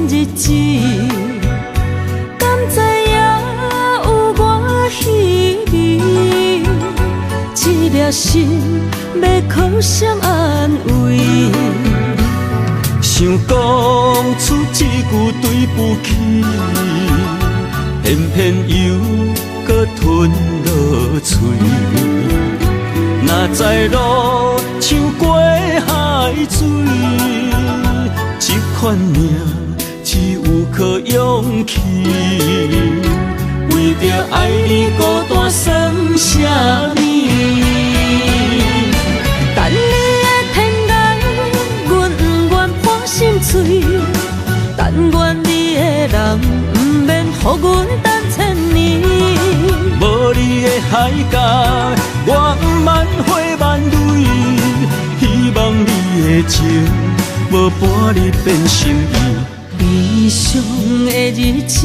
日子，敢知影有我稀微？这粒心要靠谁安慰？想讲出一句对不起，偏偏又搁吞落嘴。若知路像过海水，这款命只有靠勇气。为着爱你孤单算什么？等你的天涯，阮不愿破心碎。但愿你的人，不免予阮等千年。无你的海角，我万花万蕊。希望你的情，无半日变心意。悲伤的日子，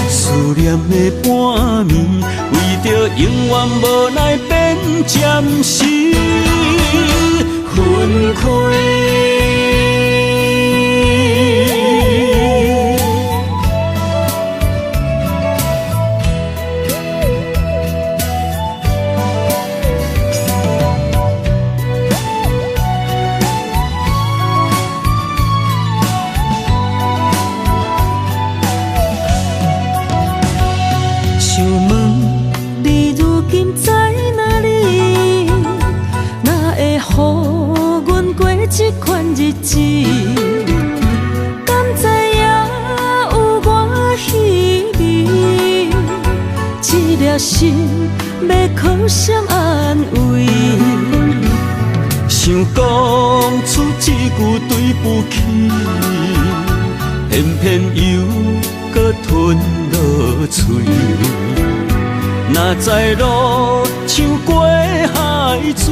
思念的半暝，为着永远无奈变暂时分开。想问你如今在哪里？哪会予阮过这款日子？敢知影有我稀微？这粒心要靠谁安慰？想讲出一句对不起，偏偏又搁吞落嘴。若知路像过海水，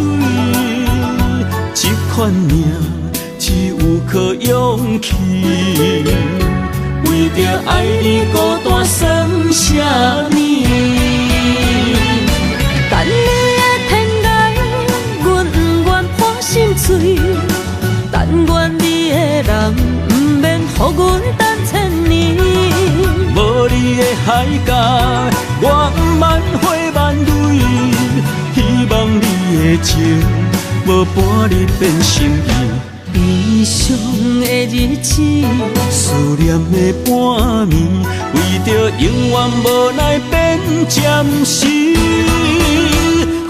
这款命只有靠勇气。为着爱你孤单算什么？等你的天涯，阮不愿破心碎。但愿你的人，不免予阮等千年。无你的海角，我万花万蕊。希望你的情，无半日变心意。悲伤的日子，思念的半暝，为着永远无奈变暂时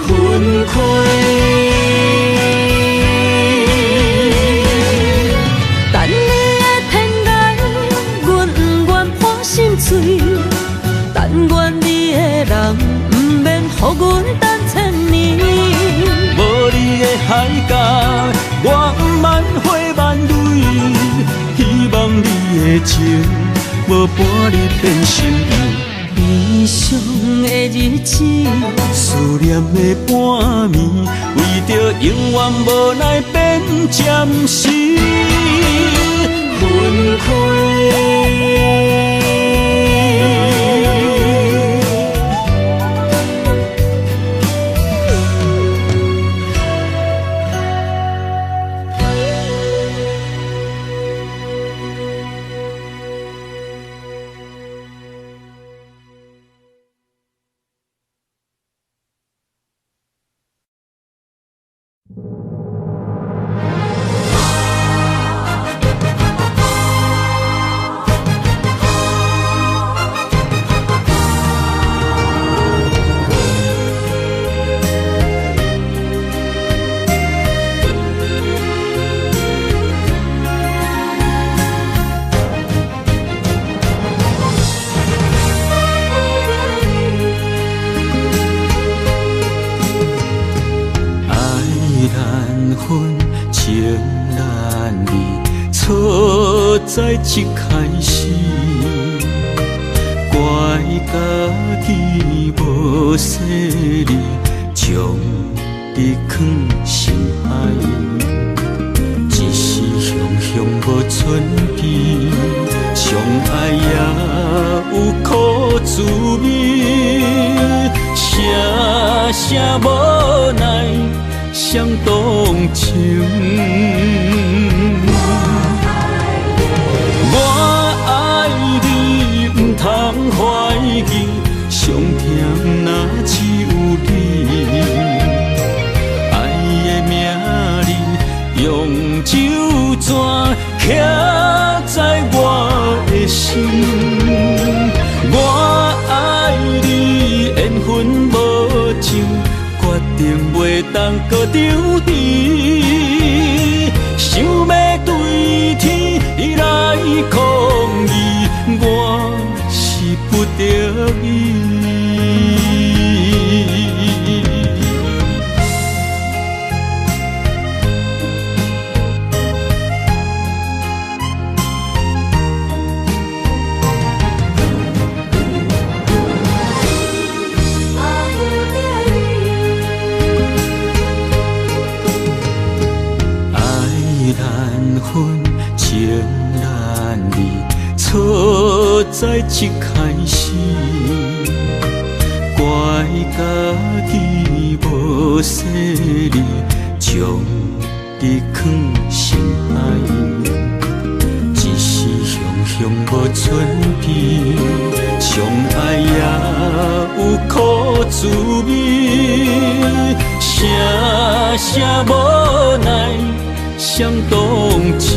分开。等你的天涯，阮不愿破心碎。但愿你的人，不免予阮等千年。无你的海角，我万花万蕊。希望你的情，无半日变心意。悲伤的日子，思念的半暝，为着永远无奈变暂时分开。在一开始，怪家己无细腻，将你藏心海。一时雄雄无存边，相爱也有苦滋味，声声无奈伤动情。我丢弃，想要对天来抗议，我是不得已。情难离，错在一开始，怪家己无细腻，将你放心海，一时雄无准备，相爱也有苦滋味，声无奈。想动情，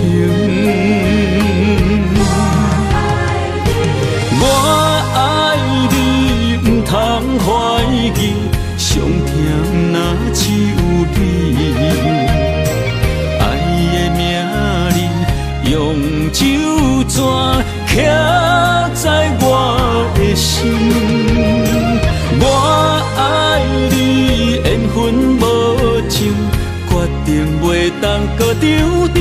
我爱你，不通怀疑，上甜若只有你。爱的名字用酒泉刻在我的心，我爱你，缘分无情。决定袂当搁丢你。